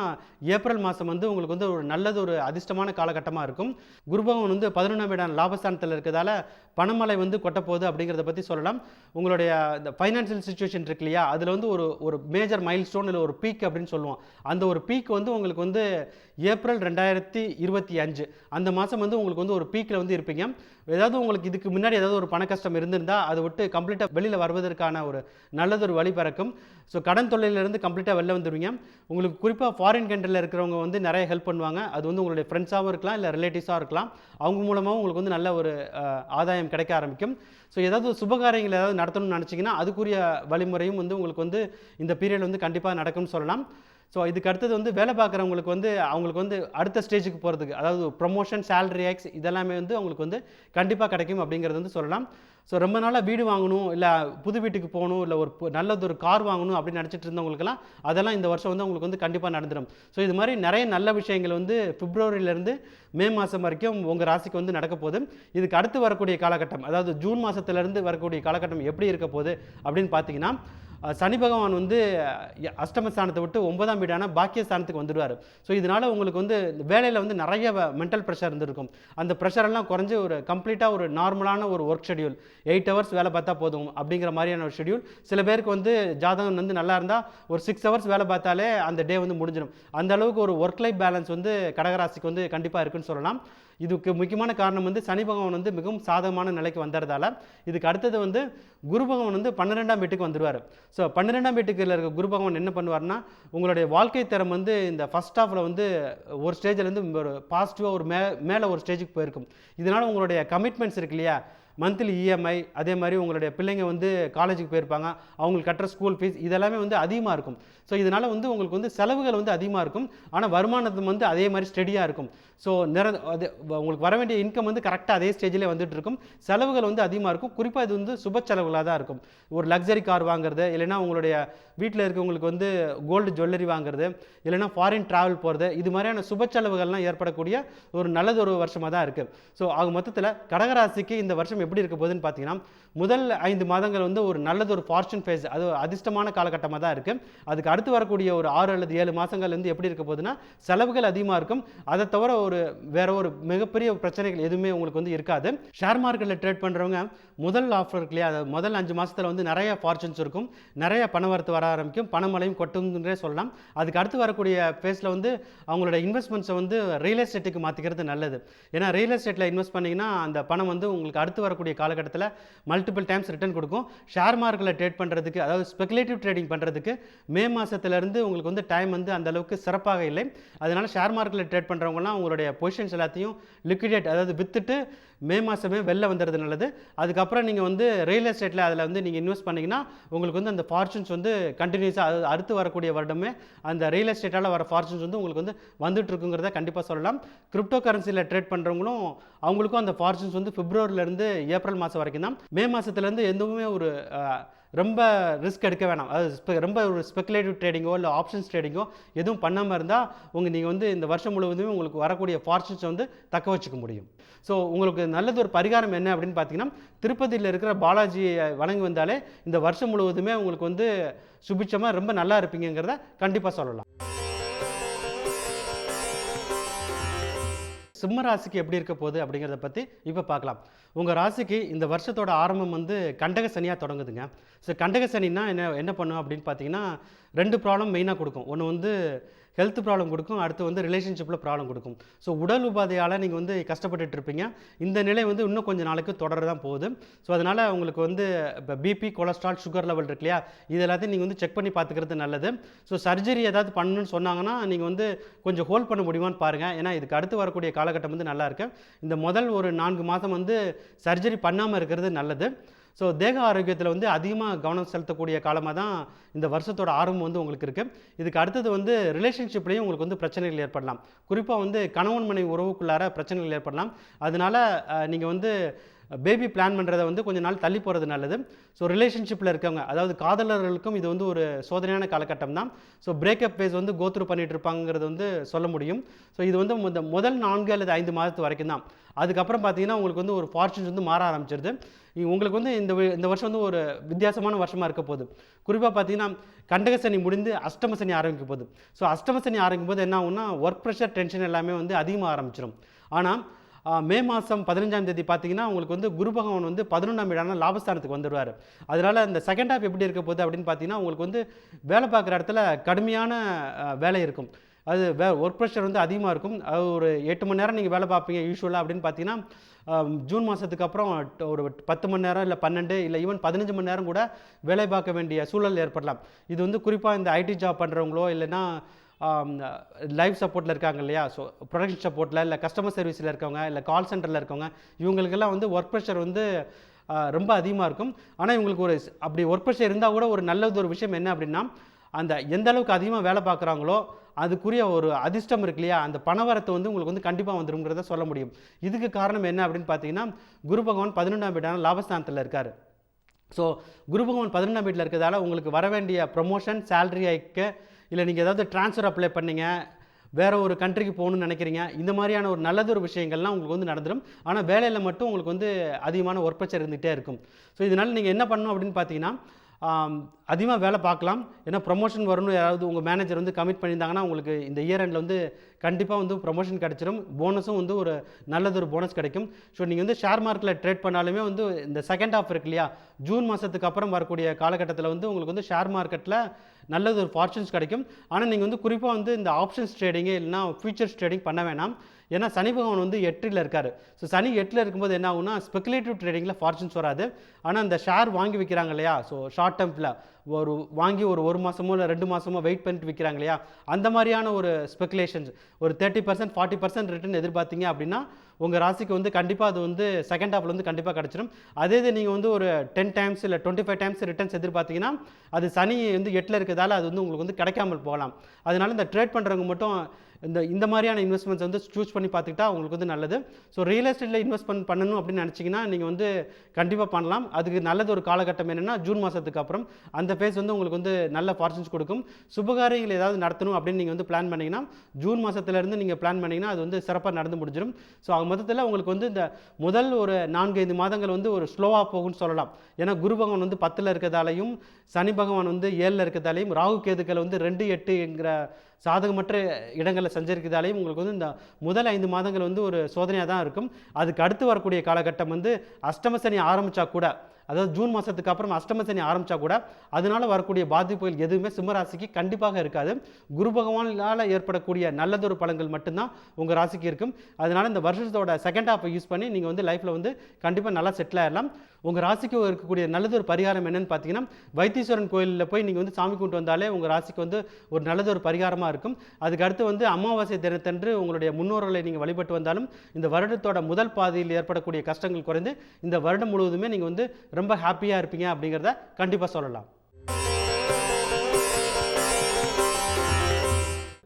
ஏப்ரல் மாதம் வந்து உங்களுக்கு வந்து ஒரு நல்லது ஒரு அதிர்ஷ்டமான காலகட்டமாக இருக்கும். குரு பகவான் வந்து 11ஆம் இடம் லாபஸ்தானத்தில் இருக்கிறதால பணமழை வந்து கொட்டப்போகுது அப்படிங்கிறத பற்றி சொல்லலாம். உங்களுடைய இந்த ஃபைனான்சியல் சிச்சுவேஷன் இருக்கு இல்லையா, அதில் வந்து ஒரு ஒரு மேஜர் மைல்ஸ்டோன் இல்லை ஒரு பீக் அப்படின்னு சொல்லுவோம். அந்த ஒரு பீக் வந்து உங்களுக்கு வந்து ஏப்ரல் 2025 அந்த மாதம் வந்து உங்களுக்கு வந்து ஒரு பீக்கில் வந்து இருப்பீங்க. ஏதாவது உங்களுக்கு இதுக்கு முன்னாடி ஏதாவது ஒரு பண கஷ்டம் இருந்திருந்தால் அதை விட்டு கம்ப்ளீட்டாக வெளியில் வருவதற்கான ஒரு நல்லதொரு வழி பிறக்கும். ஸோ கடன் தொல்லையிலேருந்து கம்ப்ளீட்டாக வெளில வந்துடுவீங்க. உங்களுக்கு குறிப்பாக ஃபாரின் கண்ட்ரியில் இருக்கிறவங்க வந்து நிறைய ஹெல்ப் பண்ணுவாங்க. அது வந்து உங்களுடைய ஃப்ரெண்ட்ஸாகவும் இருக்கலாம், இல்லை ரிலேட்டிவ்ஸாக இருக்கலாம். அவங்க மூலமாகவும் உங்களுக்கு வந்து நல்ல ஒரு ஆதாயம் கிடைக்க ஆரம்பிக்கும். ஸோ ஏதாவது சுபகாரியங்கள் ஏதாவது நடத்தணும்னு நினச்சிங்கன்னா அதுக்குரிய வழிமுறையும் வந்து உங்களுக்கு வந்து இந்த பீரியட் வந்து கண்டிப்பாக நடக்கும்னு சொல்லலாம். ஸோ இதுக்கு அடுத்தது வந்து வேலை பார்க்குறவங்களுக்கு வந்து அவங்களுக்கு வந்து அடுத்த ஸ்டேஜுக்கு போகிறதுக்கு, அதாவது ப்ரொமோஷன், சேலரி ஹைக்ஸ் இதெல்லாமே வந்து அவங்களுக்கு வந்து கண்டிப்பாக கிடைக்கும் அப்படிங்கிறது வந்து சொல்லலாம். ஸோ ரொம்ப நாளாக வீடு வாங்கணும், இல்லை புது வீட்டுக்கு போகணும், இல்லை ஒரு நல்லது ஒரு கார் வாங்கணும் அப்படின்னு நினச்சிட்டு இருந்தவங்களுக்கெல்லாம் அதெல்லாம் இந்த வருஷம் வந்து அவங்களுக்கு வந்து கண்டிப்பாக நடந்துடும். ஸோ இது மாதிரி நிறைய நல்ல விஷயங்கள் வந்து பிப்ரவரியிலேருந்து மே மாதம் வரைக்கும் உங்கள் ராசிக்கு வந்து நடக்க போகுது. இதுக்கு அடுத்து வரக்கூடிய காலகட்டம், அதாவது ஜூன் மாதத்துலேருந்து வரக்கூடிய காலகட்டம் எப்படி இருக்க போகுது அப்படின்னு பார்த்தீங்கன்னா, சனி பகவான் வந்து அஷ்டமஸ்தானத்தை விட்டு 9ஆம் வீடான பாக்கியஸ்தானத்துக்கு வந்துடுவார். ஸோ இதனால் உங்களுக்கு வந்து வேலையில் வந்து நிறைய மென்டல் ப்ரெஷர் இருந்திருக்கும். அந்த ப்ரெஷரெல்லாம் குறைஞ்சி ஒரு கம்ப்ளீட்டாக ஒரு நார்மலான ஒரு ஒர்க் ஷெடியூல், 8 ஹவர்ஸ் வேலை பார்த்தா போதும் அப்படிங்கிற மாதிரியான ஒரு ஷெடியூல். சில பேருக்கு வந்து ஜாதகம் வந்து நல்லா இருந்தால் ஒரு 6 ஹவர்ஸ் வேலை பார்த்தாலே அந்த டே வந்து முடிஞ்சிடும். அந்த அளவுக்கு ஒரு ஒர்க் லைஃப் பேலன்ஸ் வந்து கடகராசிக்கு வந்து கண்டிப்பாக இருக்குன்னு சொல்லலாம். இதுக்கு முக்கியமான காரணம் வந்து சனி பகவான் வந்து மிகவும் சாதகமான நிலைக்கு வந்துடுறதால. இதுக்கு அடுத்தது வந்து குரு பகவான் வந்து 12ஆம் வீட்டுக்கு வந்துடுவார். ஸோ 12ஆம் வீட்டுக்கு இருக்க குரு பகவான் என்ன பண்ணுவார்னா, உங்களுடைய வாழ்க்கை தரம் வந்து இந்த ஃபர்ஸ்ட் ஹாஃபில் வந்து ஒரு ஸ்டேஜில் வந்து ஒரு பாசிட்டிவாக ஒரு மேலே ஒரு ஸ்டேஜுக்கு போயிருக்கும். இதனால் உங்களுடைய கமிட்மெண்ட்ஸ் இருக்கு இல்லையா, மந்த்லி இஎம்ஐ, அதே மாதிரி உங்களுடைய பிள்ளைங்க வந்து காலேஜுக்கு போயிருப்பாங்க, அவங்களுக்கு கட்டுற ஸ்கூல் ஃபீஸ் இதெல்லாமே வந்து அதிகமாக இருக்கும். ஸோ இதனால் வந்து உங்களுக்கு வந்து செலவுகள் வந்து அதிகமாக இருக்கும். ஆனால் வருமானத்தும் வந்து அதே மாதிரி ஸ்டெடியாக இருக்கும். ஸோ அது உங்களுக்கு வர வேண்டிய இன்கம் வந்து கரெக்டாக அதே ஸ்டேஜிலே வந்துட்டு இருக்கும். செலவுகள் வந்து அதிகமாக இருக்கும். குறிப்பாக இது வந்து சுப செலவுகளாக தான் இருக்கும். ஒரு லக்ஸரி கார் வாங்குறது, இல்லைனா உங்களுடைய வீட்டில் இருக்கவங்களுக்கு வந்து கோல்டு ஜுவல்லரி வாங்குறது, இல்லைனா ஃபாரின் ட்ராவல் போகிறது, இது மாதிரியான சுப செலவுகள்லாம் ஏற்படக்கூடிய ஒரு நல்லது ஒரு வருஷமாக தான் இருக்குது. ஸோ ஆக மொத்தத்தில் கடகராசிக்கு இந்த வருஷம் எப்படி இருக்க போகுதுன்னு பார்த்தீங்கன்னா, முதல் 5 மாதங்கள் வந்து ஒரு நல்லது ஒரு ஃபார்ச்சூன் ஃபேஸ், அது அதிர்ஷ்டமான காலகட்டமாக தான் இருக்குது. அதுக்கு அடுத்து வரக்கூடிய ஒரு 6 அல்லது 7 மாதங்கள் வந்து எப்படி இருக்க போகுதுன்னா, செலவுகள் அதிகமாக இருக்கும். அதை தவிர வேற ஒரு மிகப்பெரிய பிரச்சனைகள் எதுவுமே உங்களுக்கு வந்து இருக்காது. ஷேர் மார்க்கெட்டில் ட்ரேட் பண்ணுறவங்க முதல் ஆஃபர் இருக்கு இல்லையா, முதல் 5 மாதத்தில் வந்து நிறைய ஃபார்ச்சூன்ஸ் இருக்கும், நிறைய பணவரத்து வர ஆரம்பிக்கும், பணமழையும் கொட்டுங்கிறே சொல்லலாம். அதுக்கு அடுத்து வரக்கூடிய ஃபேஸில் வந்து அவங்களோட இன்வெஸ்ட்மெண்ட்ஸை வந்து ரியல் எஸ்டேட்டுக்கு மாற்றிக்கிறது நல்லது. ஏன்னா ரியல் எஸ்டேட்டில் இன்வெஸ்ட் பண்ணிங்கன்னா அந்த பணம் வந்து உங்களுக்கு அடுத்து வரக்கூடிய காலகட்டத்தில் மல்டிபிள் டைம்ஸ் ரிட்டர்ன் கொடுக்கும். ஷேர் மார்க்கெட்டில் ட்ரேட் பண்ணுறதுக்கு, அதாவது ஸ்பெகுலேட்டிவ் ட்ரேடிங் பண்ணுறதுக்கு மே மாதத்துலேருந்து உங்களுக்கு வந்து டைம் வந்து அந்த அளவுக்கு சிறப்பாக இல்லை. அதனால் ஷேர் மார்க்கெட்டில் ட்ரேட் பண்ணுறவங்கலாம் உங்களுடைய பொசிஷன்ஸ் எல்லாத்தையும் லிக்விடேட், அதாவது வித்துட்டு மே மாதமே வெளில வந்துடுறது நல்லது. அதுக்கப்புறம் நீங்கள் வந்து ரியல் எஸ்டேட்டில் அதில் வந்து நீங்கள் இன்வெஸ்ட் பண்ணிங்கன்னா உங்களுக்கு வந்து அந்த ஃபார்ச்சூன்ஸ் வந்து கண்டினியூஸாக, அதாவது அடுத்து வரக்கூடிய வருடமே அந்த ரியல் எஸ்டேட்டால் வர ஃபார்ச்சூன்ஸ் வந்து உங்களுக்கு வந்து வந்துட்டு இருக்குங்கிறத கண்டிப்பாக சொல்லலாம். கிரிப்டோ கரன்சியில் ட்ரேட் பண்ணுறவங்களும் அவங்களுக்கும் அந்த ஃபார்ச்சூன்ஸ் வந்து பிப்ரவரியிலேருந்து ஏப்ரல் மாதம் வரைக்கும் தான். மே மாதத்துலேருந்து எதுவுமே ஒரு ரொம்ப ரிஸ்க் எடுக்க வேணாம். அது ரொம்ப ஒரு ஸ்பெகுலேட்டிவ் ட்ரேடிங்கோ இல்லை ஆப்ஷன்ஸ் ட்ரேடிங்கோ எதுவும் பண்ணாமல் இருந்தால் நீங்கள் வந்து இந்த வருஷம் முழுவதுமே உங்களுக்கு வரக்கூடிய ஃபார்ச்சூன்ஸை வந்து தக்க வச்சுக்க முடியும். ஸோ உங்களுக்கு நல்லது ஒரு பரிகாரம் என்ன அப்படின்னு பார்த்தீங்கன்னா, திருப்பதியில் இருக்கிற பாலாஜியை வணங்கி வந்தாலே இந்த வருஷம் முழுவதுமே உங்களுக்கு வந்து சுபிட்சமாக ரொம்ப நல்லா இருப்பீங்கிறத கண்டிப்பாக சொல்லலாம். சிம்ம ராசிக்கு எப்படி இருக்க போகுது அப்படிங்கிறத பற்றி இப்போ பார்க்கலாம். உங்கள் ராசிக்கு இந்த வருஷத்தோட ஆரம்பம் வந்து கண்டக சனியாக தொடங்குதுங்க. ஸோ கண்டக சனின்னா என்ன பண்ணும் அப்படின்னு பார்த்தீங்கன்னா, 2 ப்ராப்ளம் மெயினாக கொடுக்கும். ஒன்று வந்து ஹெல்த் ப்ராப்ளம் கொடுக்கும், அடுத்து வந்து ரிலேஷன்ஷிப்பில் ப்ராப்ளம் கொடுக்கும். ஸோ உடல் உபாதையால் நீங்கள் வந்து கஷ்டப்பட்டுட்டு இருப்பீங்க. இந்த நிலை வந்து இன்னும் கொஞ்சம் நாளைக்கு தொடர தான் போகுது. ஸோ அதனால் உங்களுக்கு வந்து இப்போ பிபி, கொலஸ்ட்ரால், சுகர் லெவல் இருக்கு இல்லையா, இது எல்லாத்தையும் நீங்கள் வந்து செக் பண்ணி பார்த்துக்கிறது நல்லது. ஸோ சர்ஜரி ஏதாவது பண்ணணும்னு சொன்னாங்கன்னா நீங்கள் வந்து கொஞ்சம் ஹோல்ட் பண்ண முடியுமான்னு பாருங்கள். ஏன்னா இதுக்கு அடுத்து வரக்கூடிய காலகட்டம் வந்து நல்லா இருக்கு. இந்த முதல் ஒரு 4 மாதம் வந்து சர்ஜரி பண்ணாமல் இருக்கிறது நல்லது. ஸோ தேக ஆரோக்கியத்தில் வந்து அதிகமாக கவனம் செலுத்தக்கூடிய காலமாக தான் இந்த வருஷத்தோட ஆரம்பம் வந்து உங்களுக்கு இருக்குது. இதுக்கு அடுத்தது வந்து ரிலேஷன்ஷிப்லேயும் உங்களுக்கு வந்து பிரச்சனைகள் ஏற்படலாம். குறிப்பாக வந்து கணவன் மனைவி உறவுக்குள்ளார பிரச்சனைகள் ஏற்படலாம். அதனால் நீங்கள் வந்து பேபி பிளான் பண்ணுறதை வந்து கொஞ்சம் நாள் தள்ளி போகிறது நல்லது. ஸோ ரிலேஷன்ஷிப்பில் இருக்கவங்க, அதாவது காதலர்களுக்கும் இது வந்து ஒரு சோதனையான காலகட்டம் தான். ஸோ பிரேக்கப் ஃபேஸ் வந்து கோத்ரூ பண்ணிட்டு இருப்பாங்கிறது வந்து சொல்ல முடியும். ஸோ இது வந்து முதல் 4 அல்லது 5 மாதத்து வரைக்கும் தான். அதுக்கப்புறம் பார்த்தீங்கன்னா உங்களுக்கு வந்து ஒரு ஃபார்ச்சூன்ஸ் வந்து மாற ஆரம்பிச்சிருது. உங்களுக்கு வந்து இந்த வருஷம் வந்து ஒரு வித்தியாசமான வருஷமாக இருக்க போகுது. குறிப்பாக பார்த்தீங்கன்னா கண்டக சனி முடிந்து அஷ்டம சனி ஆரம்பிக்க போகுது. ஸோ அஷ்டம சனி ஆரம்பிக்கும் போது என்ன ஆகும்னா ஒர்க் ப்ரெஷர், டென்ஷன் எல்லாமே வந்து அதிகமாக ஆரம்பிச்சிடும். ஆனால் மே மாதம் 15ஆம் தேதி பார்த்தீங்கன்னா உங்களுக்கு வந்து குரு பகவான் வந்து 11ஆம் வீடான லாபஸ்தானத்துக்கு வந்துடுவார். அதனால் இந்த செகண்ட் ஹாஃப் எப்படி இருக்க போகுது அப்படின்னு பார்த்தீங்கன்னா உங்களுக்கு வந்து வேலை பார்க்குற இடத்துல கடுமையான வேலை இருக்கும். அது ஒர்க் ப்ரெஷர் வந்து அதிகமாக இருக்கும். அது ஒரு 8 மணி நேரம் நீங்கள் வேலை பார்ப்பீங்க யூஸ்வலாக அப்படின்னு பார்த்தீங்கன்னா ஜூன் மாதத்துக்கு அப்புறம் ஒரு 10 மணி நேரம் இல்லை 12 இல்லை ஈவன் 15 மணி நேரம் கூட வேலை பார்க்க வேண்டிய சூழல் ஏற்படலாம். இது வந்து குறிப்பாக இந்த ஐடி ஜாப் பண்ணுறவங்களோ இல்லைன்னா லைவ் சப்போர்ட்டில் இருக்காங்க இல்லையா, ஸோ ப்ரொடக்ஷன் சப்போர்ட்டில் இல்லை கஸ்டமர் சர்வீஸில் இருக்கவங்க இல்லை கால் சென்டரில் இருக்கவங்க, இவங்களுக்கெல்லாம் வந்து ஒர்க் ப்ரெஷர் வந்து ரொம்ப அதிகமாக இருக்கும். ஆனால் இவங்களுக்கு அப்படி ஒர்க் ப்ரெஷர் இருந்தால் கூட ஒரு நல்லது ஒரு விஷயம் என்ன அப்படின்னா, அந்த எந்த அளவுக்கு அதிகமாக வேலை பார்க்குறாங்களோ அதுக்குரிய ஒரு அதிர்ஷ்டம் இருக்கு இல்லையா, அந்த பணவரத்தை வந்து உங்களுக்கு வந்து கண்டிப்பாக வந்துருங்கிறத சொல்ல முடியும். இதுக்கு காரணம் என்ன அப்படின்னு பார்த்தீங்கன்னா குரு பகவான் 11ஆம் வீடான லாபஸ்தானத்தில் இருக்கார். ஸோ குரு பகவான் 11ஆம் வீட்டில் இருக்கிறதால உங்களுக்கு வர வேண்டிய ப்ரொமோஷன், சேலரி ஹைக்கு, இல்லை நீங்கள் ஏதாவது ட்ரான்ஸ்ஃபர் அப்ளை பண்ணீங்க, வேறு ஒரு கண்ட்ரிக்கு போகணுன்னு நினைக்கிறீங்க, இந்த மாதிரியான ஒரு நல்லதொரு விஷயங்கள்லாம் உங்களுக்கு வந்து நடந்துடும். ஆனால் வேலையில் மட்டும் உங்களுக்கு வந்து அதிகமான ஒர்க் ப்ரெஷர் இருந்துகிட்டே இருக்கும். ஸோ இதனால் நீங்கள் என்ன பண்ணணும் அப்படின்னு பார்த்தீங்கன்னா அதிகமாக வேலை பார்க்கலாம். ஏன்னா ப்ரொமோஷன் வரணும், யாராவது உங்கள் மேனேஜர் வந்து கமிட் பண்ணியிருந்தாங்கன்னா உங்களுக்கு இந்த இயர் எண்டில் வந்து கண்டிப்பாக வந்து ப்ரொமோஷன் கிடச்சிடும். போனஸும் வந்து ஒரு நல்லதொரு போனஸ் கிடைக்கும். ஸோ நீங்கள் வந்து ஷேர் மார்க்கெட்டில் ட்ரேட் பண்ணாலுமே வந்து இந்த செகண்ட் ஹாஃப் இருக்கு இல்லையா, ஜூன் மாதத்துக்கு அப்புறம் வரக்கூடிய காலகட்டத்தில் வந்து உங்களுக்கு வந்து ஷேர் மார்க்கெட்டில் நல்லது ஒரு ஃபார்ச்சூன்ஸ் கிடைக்கும். ஆனால் நீங்கள் வந்து குறிப்பாக வந்து இந்த ஆப்ஷன்ஸ் ட்ரேடிங்கு இல்லைனா ஃபியூச்சர்ஸ் ட்ரேடிங் பண்ண வேணாம். ஏன்னா சனி பகவான் வந்து 8ல் இருக்கார். ஸோ சனி 8ல் இருக்கும்போது என்ன ஆகும்னா ஸ்பெகுலேட்டிவ் ட்ரேடிங்கில் ஃபார்ச்சூன்ஸ் வராது. ஆனால் இந்த ஷேர் வாங்கி விற்கிறாங்க இல்லையா, ஸோ ஷார்ட் டேர்மில் வாங்கி ஒரு மாதமோ இல்லை 2 மாதமோ வெயிட் பண்ணிட்டு விற்கிறாங்க இல்லையா, அந்த மாதிரியான ஒரு ஸ்பெகுலேஷன்ஸ் ஒரு 30% 40% ரிட்டர்ன் எதிர்பார்த்தீங்க அப்படின்னா உங்கள் ராசிக்கு வந்து கண்டிப்பாக அது வந்து செகண்ட் ஹாஃபில் வந்து கண்டிப்பாக கிடச்சிடும். அதே இது நீங்கள் வந்து ஒரு 10 டைம்ஸ் இல்லை 25 டைம்ஸ் ரிட்டர்ன்ஸ் எதிர்பார்த்தீங்கன்னா அது சனி வந்து 8ல் இருக்கிறதால அது வந்து உங்களுக்கு வந்து கிடைக்காமல் போகலாம். அதனால இந்த ட்ரேட் பண்ணுறவங்க மட்டும் இந்த மாதிரியான இன்வெஸ்ட்மெண்ட்ஸ் வந்து சூஸ் பண்ணி பார்த்துக்கிட்டா உங்களுக்கு வந்து நல்லது. ஸோ ரியல் எஸ்டேட்டில் இன்வெஸ்ட்மெண்ட் பண்ணணும் அப்படின்னு நினச்சிங்கன்னா நீங்கள் வந்து கண்டிப்பாக பண்ணலாம். அதுக்கு நல்லது ஒரு காலகட்டம் என்னென்னா ஜூன் மாதத்துக்கு அப்புறம் அந்த ஃபேஸ் வந்து உங்களுக்கு வந்து நல்ல ஃபார்ச்சூன்ஸ் கொடுக்கும். சுபகாரியங்கள் ஏதாவது நடத்தணும் அப்படின்னு நீங்கள் வந்து பிளான் பண்ணிங்கன்னா ஜூன் மாதத்துலேருந்து நீங்கள் பிளான் பண்ணிங்கன்னா அது வந்து சிறப்பாக நடந்து முடிஞ்சிடும். ஸோ மொத்தத்தில் உங்களுக்கு வந்து இந்த முதல் ஒரு 4-5 மாதங்கள் வந்து ஒரு ஸ்லோவாக போகும்னு சொல்லலாம். ஏன்னா குரு பகவான் வந்து 10ல் இருக்கிறதாலையும் சனி பகவான் வந்து 7ல் இருக்கிறதாலையும் ராகு கேதுக்கள் வந்து 2-8ங்கிற சாதகமற்ற இடங்களில் சஞ்சரிக்கிறதாலையும் உங்களுக்கு வந்து இந்த முதல் 5 மாதங்கள் வந்து ஒரு சோதனையாக தான் இருக்கும். அதுக்கு அடுத்து வரக்கூடிய காலகட்டம் வந்து அஷ்டம சனி ஆரம்பித்தா கூட, அதாவது ஜூன் மாதத்துக்கு அப்புறம் அஷ்டம சனி ஆரம்பித்தா கூட அதனால் வரக்கூடிய பாதிப்புகள் எதுவுமே சிம்மராசிக்கு கண்டிப்பாக இருக்காது. குரு பகவானால் ஏற்படக்கூடிய நல்லதொரு பலன்கள் மட்டும்தான் உங்கள் ராசிக்கு இருக்கும். அதனால் இந்த வருஷத்தோட செகண்ட் ஹாஃபை யூஸ் பண்ணி நீங்கள் வந்து லைஃப்பில் வந்து கண்டிப்பாக நல்லா செட்டில் ஆகிடலாம். உங்கள் ராசிக்கு இருக்கக்கூடிய நல்லதொரு பரிகாரம் என்னென்னு பார்த்தீங்கன்னா வைத்தீஸ்வரன் கோயிலில் போய் நீங்கள் வந்து சாமி கும்பிட்டு வந்தாலே உங்கள் ராசிக்கு வந்து ஒரு நல்லதொரு பரிகாரமாக இருக்கும். அதுக்கு அடுத்து வந்து அமாவாசை தினத்தன்று உங்களுடைய முன்னோர்களை நீங்கள் வழிபட்டு வந்தாலும் இந்த வருடத்தோட முதல் பாதியில் ஏற்படக்கூடிய கஷ்டங்கள் குறைந்து இந்த வருடம் முழுவதுமே நீங்கள் வந்து ரொம்ப ஹாப்பியாக இருப்பீங்க அப்படிங்கிறத கண்டிப்பாக சொல்லலாம்.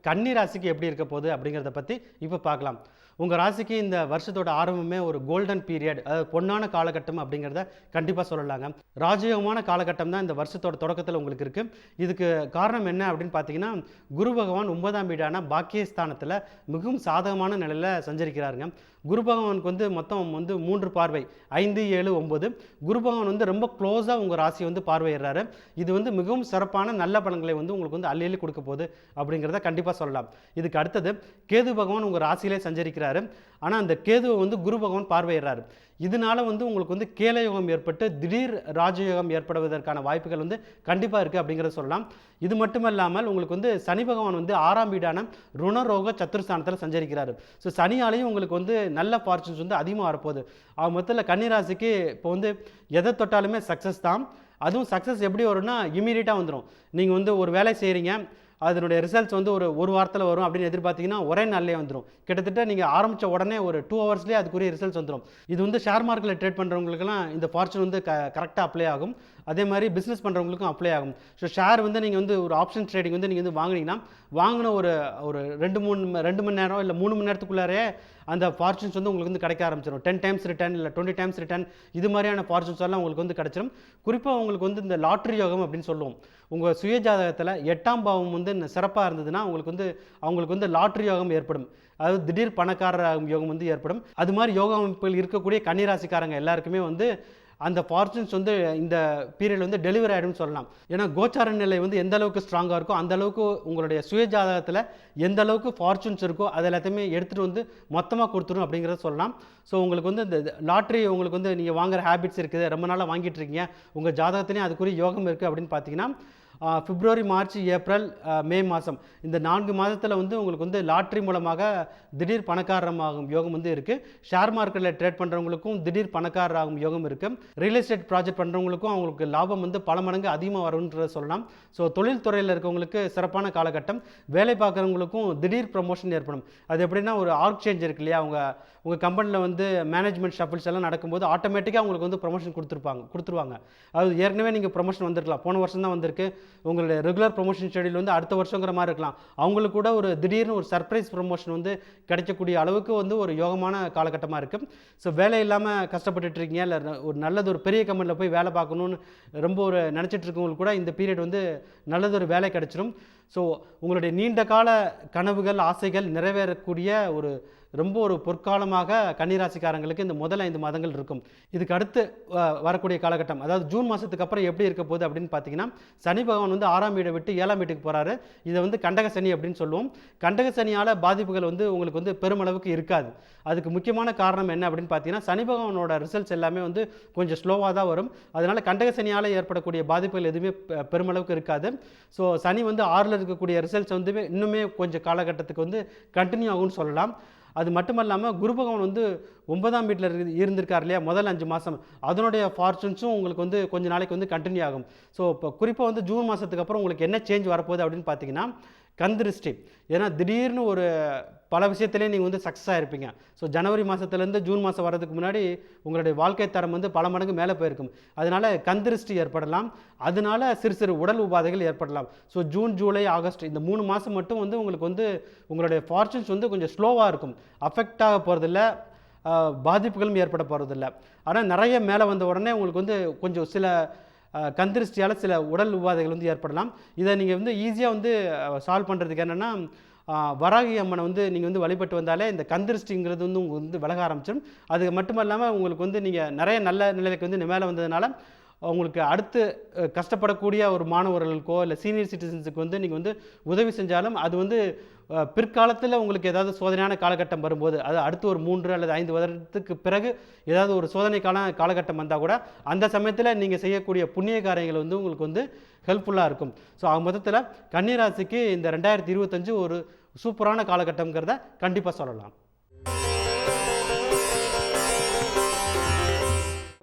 கன்னி ராசிக்கு எப்படி இருக்க போகுது அப்படிங்கிறத பற்றி இப்போ பார்க்கலாம். உங்கள் ராசிக்கு இந்த வருஷத்தோட ஆரம்பமே ஒரு கோல்டன் பீரியட், அதாவது பொன்னான காலகட்டம் அப்படிங்கிறத கண்டிப்பாக சொல்லலாங்க. ராஜயோகமான காலகட்டம் தான் இந்த வருஷத்தோட தொடக்கத்தில் உங்களுக்கு இருக்குது. இதுக்கு காரணம் என்ன அப்படின்னு பார்த்தீங்கன்னா குரு பகவான் 9ஆம் வீடான பாக்கியஸ்தானத்தில் மிகவும் சாதகமான நிலையில் சஞ்சரிக்கிறாருங்க. குரு பகவானுக்கு வந்து மொத்தம் வந்து 3 பார்வை, 5, 7, 9. குரு பகவான் வந்து ரொம்ப க்ளோஸாக உங்கள் ராசியை வந்து பார்வையிடுறாரு. இது வந்து மிகவும் சிறப்பான நல்ல பலன்களை வந்து உங்களுக்கு வந்து அள்ளி கொடுக்க போகுது அப்படிங்கிறத கண்டிப்பாக சொல்லலாம். இதுக்கு அடுத்தது கேது பகவான் உங்கள் ராசியிலே சஞ்சரிக்கிறாரு. ஆனால் அந்த கேதுவை வந்து குரு பகவான் பார்வையிடுறாரு. இதனால வந்து உங்களுக்கு வந்து கேலயோகம் ஏற்பட்டு திடீர் ராஜயோகம் ஏற்படுவதற்கான வாய்ப்புகள் வந்து கண்டிப்பாக இருக்குது அப்படிங்கிறத சொல்லலாம். இது மட்டும் இல்லாமல் உங்களுக்கு வந்து சனி பகவான் வந்து 6ஆம் வீடான ருணரோக சத்துருஸ்தானத்தில் சஞ்சரிக்கிறாரு. ஸோ சனியாலையும் உங்களுக்கு வந்து நல்ல ஃபார்ச்சூன்ஸ் வந்து அதிகமாக வரப்போகுது. மொத்தத்தில் கன்னிராசிக்கு இப்போ வந்து எதை தொட்டாலுமே சக்ஸஸ் தான். அதுவும் சக்ஸஸ் எப்படி வரும்னா இமீடியட்டாக வந்துடும். நீங்கள் வந்து ஒரு வேலை செய்கிறீங்க, அதனுடைய ரிசல்ட்ஸ் வந்து ஒரு வாரத்தில் வரும் அப்படின்னு எதிர்பார்த்தீங்கன்னா ஒரே நாள்லேயே வந்துடும். கிட்டத்தட்ட நீங்கள் ஆரம்பித்த உடனே ஒரு 2 ஹவர்ஸ்லேயே அதுக்குரிய ரிசல்ட்ஸ் வந்துடும். இது வந்து ஷேர் மார்க்கெட்டில் ட்ரேட் பண்ணுறவங்களுக்குலாம் இந்த ஃபார்ச்சூன் வந்து கரெக்டாக அப்ளை ஆகும். அதே மாதிரி பிஸ்னஸ் பண்ணுறவங்களுக்கும் அப்ளை ஆகும். ஸோ ஷேர் வந்து நீங்கள் வந்து ஒரு ஆப்ஷன் ட்ரேடிங் வந்து நீங்கள் வந்து வாங்கினீங்கன்னா வாங்கின ஒரு ஒரு 2 மணி நேரம் இல்லை 3 மணி நேரத்துக்குள்ளாரே அந்த ஃபார்ச்சூன்ஸ் வந்து உங்களுக்கு வந்து கிடைக்க ஆரம்பிச்சிடும். 10 டைம்ஸ் ரிட்டர்ன் இல்லை 20 டைம்ஸ் ரிட்டர்ன் இது மாதிரியான ஃபார்ச்சூன்ஸ் எல்லாம் உங்களுக்கு வந்து கிடைச்சிடும். குறிப்பாக உங்களுக்கு வந்து இந்த லாட்ரி யோகம் அப்படின்னு சொல்லுவோம். உங்கள் சுய ஜாதகத்தில் 8ஆம் பாவம் வந்து சிறப்பாக இருந்ததுன்னா அவங்களுக்கு வந்து லாட்ரி யோகம் ஏற்படும். அதாவது திடீர் பணக்காரர் யோகம் வந்து ஏற்படும். அது மாதிரி யோக அமைப்புகள் இருக்கக்கூடிய கன்னிராசிக்காரங்க எல்லாருக்குமே வந்து அந்த ஃபார்ச்சூன்ஸ் வந்து இந்த பீரியட் வந்து டெலிவரி ஆகிடும்னு சொல்லலாம். ஏன்னா கோச்சார நிலை வந்து எந்த அளவுக்கு ஸ்ட்ராங்காக இருக்கோ அந்த அளவுக்கு உங்களுடைய சுய ஜாதகத்தில் எந்த அளவுக்கு ஃபார்ச்சூன்ஸ் இருக்கோ அது எல்லாத்தையுமே எடுத்துகிட்டு வந்து மொத்தமாக கொடுத்துரும் அப்படிங்கிறத சொல்லலாம். ஸோ உங்களுக்கு வந்து இந்த லாட்ரி உங்களுக்கு வந்து நீங்கள் வாங்குகிற ஹேபிட்ஸ் இருக்குது, ரொம்ப நாளாக வாங்கிட்டு இருக்கீங்க, உங்கள் ஜாதகத்திலையும் அதுக்குரிய யோகம் இருக்குது அப்படின்னு பார்த்தீங்கன்னா பிப்ரவரி, மார்ச், ஏப்ரல், மே மாதம் இந்த 4 மாதத்தில் வந்து உங்களுக்கு வந்து லாட்ரி மூலமாக திடீர் பணக்காரராகும் யோகம் வந்து இருக்குது. ஷேர் மார்க்கெட்டில் ட்ரேட் பண்ணுறவங்களுக்கும் திடீர் பணக்காரராகும் யோகம் இருக்குது. ரியல் எஸ்டேட் ப்ராஜெக்ட் பண்ணுறவங்களுக்கும் அவங்களுக்கு லாபம் வந்து பல மடங்கு அதிகமாக வரும்ன்றத சொல்லலாம். ஸோ தொழில் துறையில் இருக்கவங்களுக்கு சிறப்பான காலகட்டம். வேலை பார்க்குறவங்களுக்கும் திடீர் ப்ரமோஷன் ஏற்படும். அது எப்படின்னா ஒரு ஆர்க் சேஞ்ச் இருக்கு இல்லையா, உங்கள் கம்பெனியில் வந்து மேனேஜ்மெண்ட் ஷஃபிள்ஸ் எல்லாம் நடக்கும்போது ஆட்டோமேட்டிக்காக உங்களுக்கு வந்து ப்ரமோஷன் கொடுத்துருவாங்க. அது ஏற்கனவே நீங்கள் ப்ரமோஷன் வந்திருக்கலாம், போன வருஷம் தான் வந்திருக்கு, உங்களுடைய ரெகுலர் ப்ரொமோஷன் ஷெடியூல் வந்து அடுத்த வருஷங்கிற மாதிரி இருக்கலாம். அவங்களுக்கு கூட ஒரு திடீர்னு ஒரு சர்ப்ரைஸ் ப்ரொமோஷன் வந்து கிடைக்கக்கூடிய அளவுக்கு வந்து ஒரு யோகமான காலகட்டமாக இருக்குது. ஸோ வேலை இல்லாமல் கஷ்டப்பட்டுட்டு இருக்கீங்க, இல்லை ஒரு பெரிய கம்பெனியில் போய் வேலை பார்க்கணுன்னு ரொம்ப நினச்சிட்டு இருக்கவங்களுக்கு கூட இந்த பீரியட் வந்து நல்லதொரு வேலை கிடைச்சிடும். ஸோ உங்களுடைய நீண்ட கால கனவுகள், ஆசைகள் நிறைவேறக்கூடிய ரொம்ப ஒரு பொற்காலமாக கன்னிராசிக்காரங்களுக்கு இந்த முதல் 5 மாதங்கள் இருக்கும். இதுக்கு அடுத்து வரக்கூடிய காலகட்டம், அதாவது ஜூன் மாதத்துக்கு அப்புறம் எப்படி இருக்க போகுது அப்படின்னு பார்த்தீங்கன்னா, சனி பகவான் வந்து 6ஆம் வீடை விட்டு 7ஆம் வீட்டுக்கு போகிறாரு. இதை வந்து கண்டக சனி அப்படின்னு சொல்லுவோம். கண்டக சனியால் பாதிப்புகள் வந்து உங்களுக்கு வந்து பெருமளவுக்கு இருக்காது. அதுக்கு முக்கியமான காரணம் என்ன அப்படின்னு பார்த்தீங்கன்னா, சனி பகவானோட ரிசல்ட்ஸ் எல்லாமே வந்து கொஞ்சம் ஸ்லோவாக தான் வரும். அதனால் கண்டக சனியால் ஏற்படக்கூடிய பாதிப்புகள் எதுவுமே பெருமளவுக்கு இருக்காது. ஸோ சனி வந்து 6ல் இருக்கக்கூடிய ரிசல்ட்ஸ் வந்து இன்னுமே கொஞ்சம் காலகட்டத்துக்கு வந்து கண்டினியூ ஆகும்னு சொல்லலாம். அது மட்டும் இல்லாமல் குரு பகவான் வந்து 9ஆம் வீட்டில் இருந்திருக்கார் இல்லையா முதல் 5 மாதம், அதனுடைய ஃபார்ச்சூன்ஸும் உங்களுக்கு வந்து கொஞ்ச நாளைக்கு வந்து கண்டினியூ ஆகும். ஸோ இப்போ குறிப்பாக வந்து ஜூன் மாதத்துக்கு அப்புறம் உங்களுக்கு என்ன சேஞ்ச் வரப்போகுது அப்படின்னு பார்த்தீங்கன்னா, கந்திருஷ்டி. ஏன்னா திடீர்னு பல விஷயத்திலே நீங்கள் வந்து சக்ஸஸ் ஆகிருப்பீங்க. ஸோ ஜனவரி மாதத்துலேருந்து ஜூன் மாதம் வரதுக்கு முன்னாடி உங்களுடைய வாழ்க்கை தரம் வந்து பல மடங்கு மேலே போயிருக்கும். அதனால் கந்திருஷ்டி ஏற்படலாம், அதனால சிறு உடல் உபாதைகள் ஏற்படலாம். ஸோ ஜூன், ஜூலை, ஆகஸ்ட் இந்த 3 மாதம் மட்டும் வந்து உங்களுக்கு வந்து உங்களுடைய ஃபார்ச்சூன்ஸ் வந்து கொஞ்சம் ஸ்லோவாக இருக்கும். அஃபெக்ட் ஆக போகிறதில்ல, பாதிப்புகளும் ஏற்பட போகிறதில்ல. ஆனால் நிறைய மேலே வந்த உடனே உங்களுக்கு வந்து கொஞ்சம் சில கந்திருஷ்டியால் சில உடல் உபாதைகள் வந்து ஏற்படலாம். இதை நீங்கள் வந்து ஈஸியாக வந்து சால்வ் பண்ணுறதுக்கு என்னென்னா, வராகி அம்மனை வந்து நீங்கள் வந்து வழிபட்டு வந்தாலே இந்த கந்திருஷ்டிங்கிறது வந்து உங்களுக்கு வந்து விலக ஆரம்பிச்சிடும். அது மட்டும் இல்லாமல் உங்களுக்கு வந்து நீங்கள் நிறைய நல்ல நிலைக்கு வந்து மேலே வந்ததுனால உங்களுக்கு அடுத்து கஷ்டப்படக்கூடிய ஒரு மாணவர்களுக்கோ இல்லை சீனியர் சிட்டிசன்ஸுக்கு வந்து நீங்கள் வந்து உதவி செஞ்சாலும் அது வந்து பிற்காலத்தில் உங்களுக்கு ஏதாவது சோதனையான காலகட்டம் வரும்போது, அது அடுத்து ஒரு 3 அல்லது 5 வருடத்துக்கு பிறகு ஏதாவது ஒரு சோதனைக்கான காலகட்டம் வந்தால் கூட அந்த சமயத்தில் நீங்கள் செய்யக்கூடிய புண்ணிய காரியங்கள் வந்து உங்களுக்கு வந்து ஹெல்ப்ஃபுல்லாக இருக்கும். ஸோ மொத்தத்தில் கன்னிராசிக்கு இந்த 2025 ஒரு சூப்பரான காலகட்டங்கிறத கண்டிப்பாக சொல்லலாம்.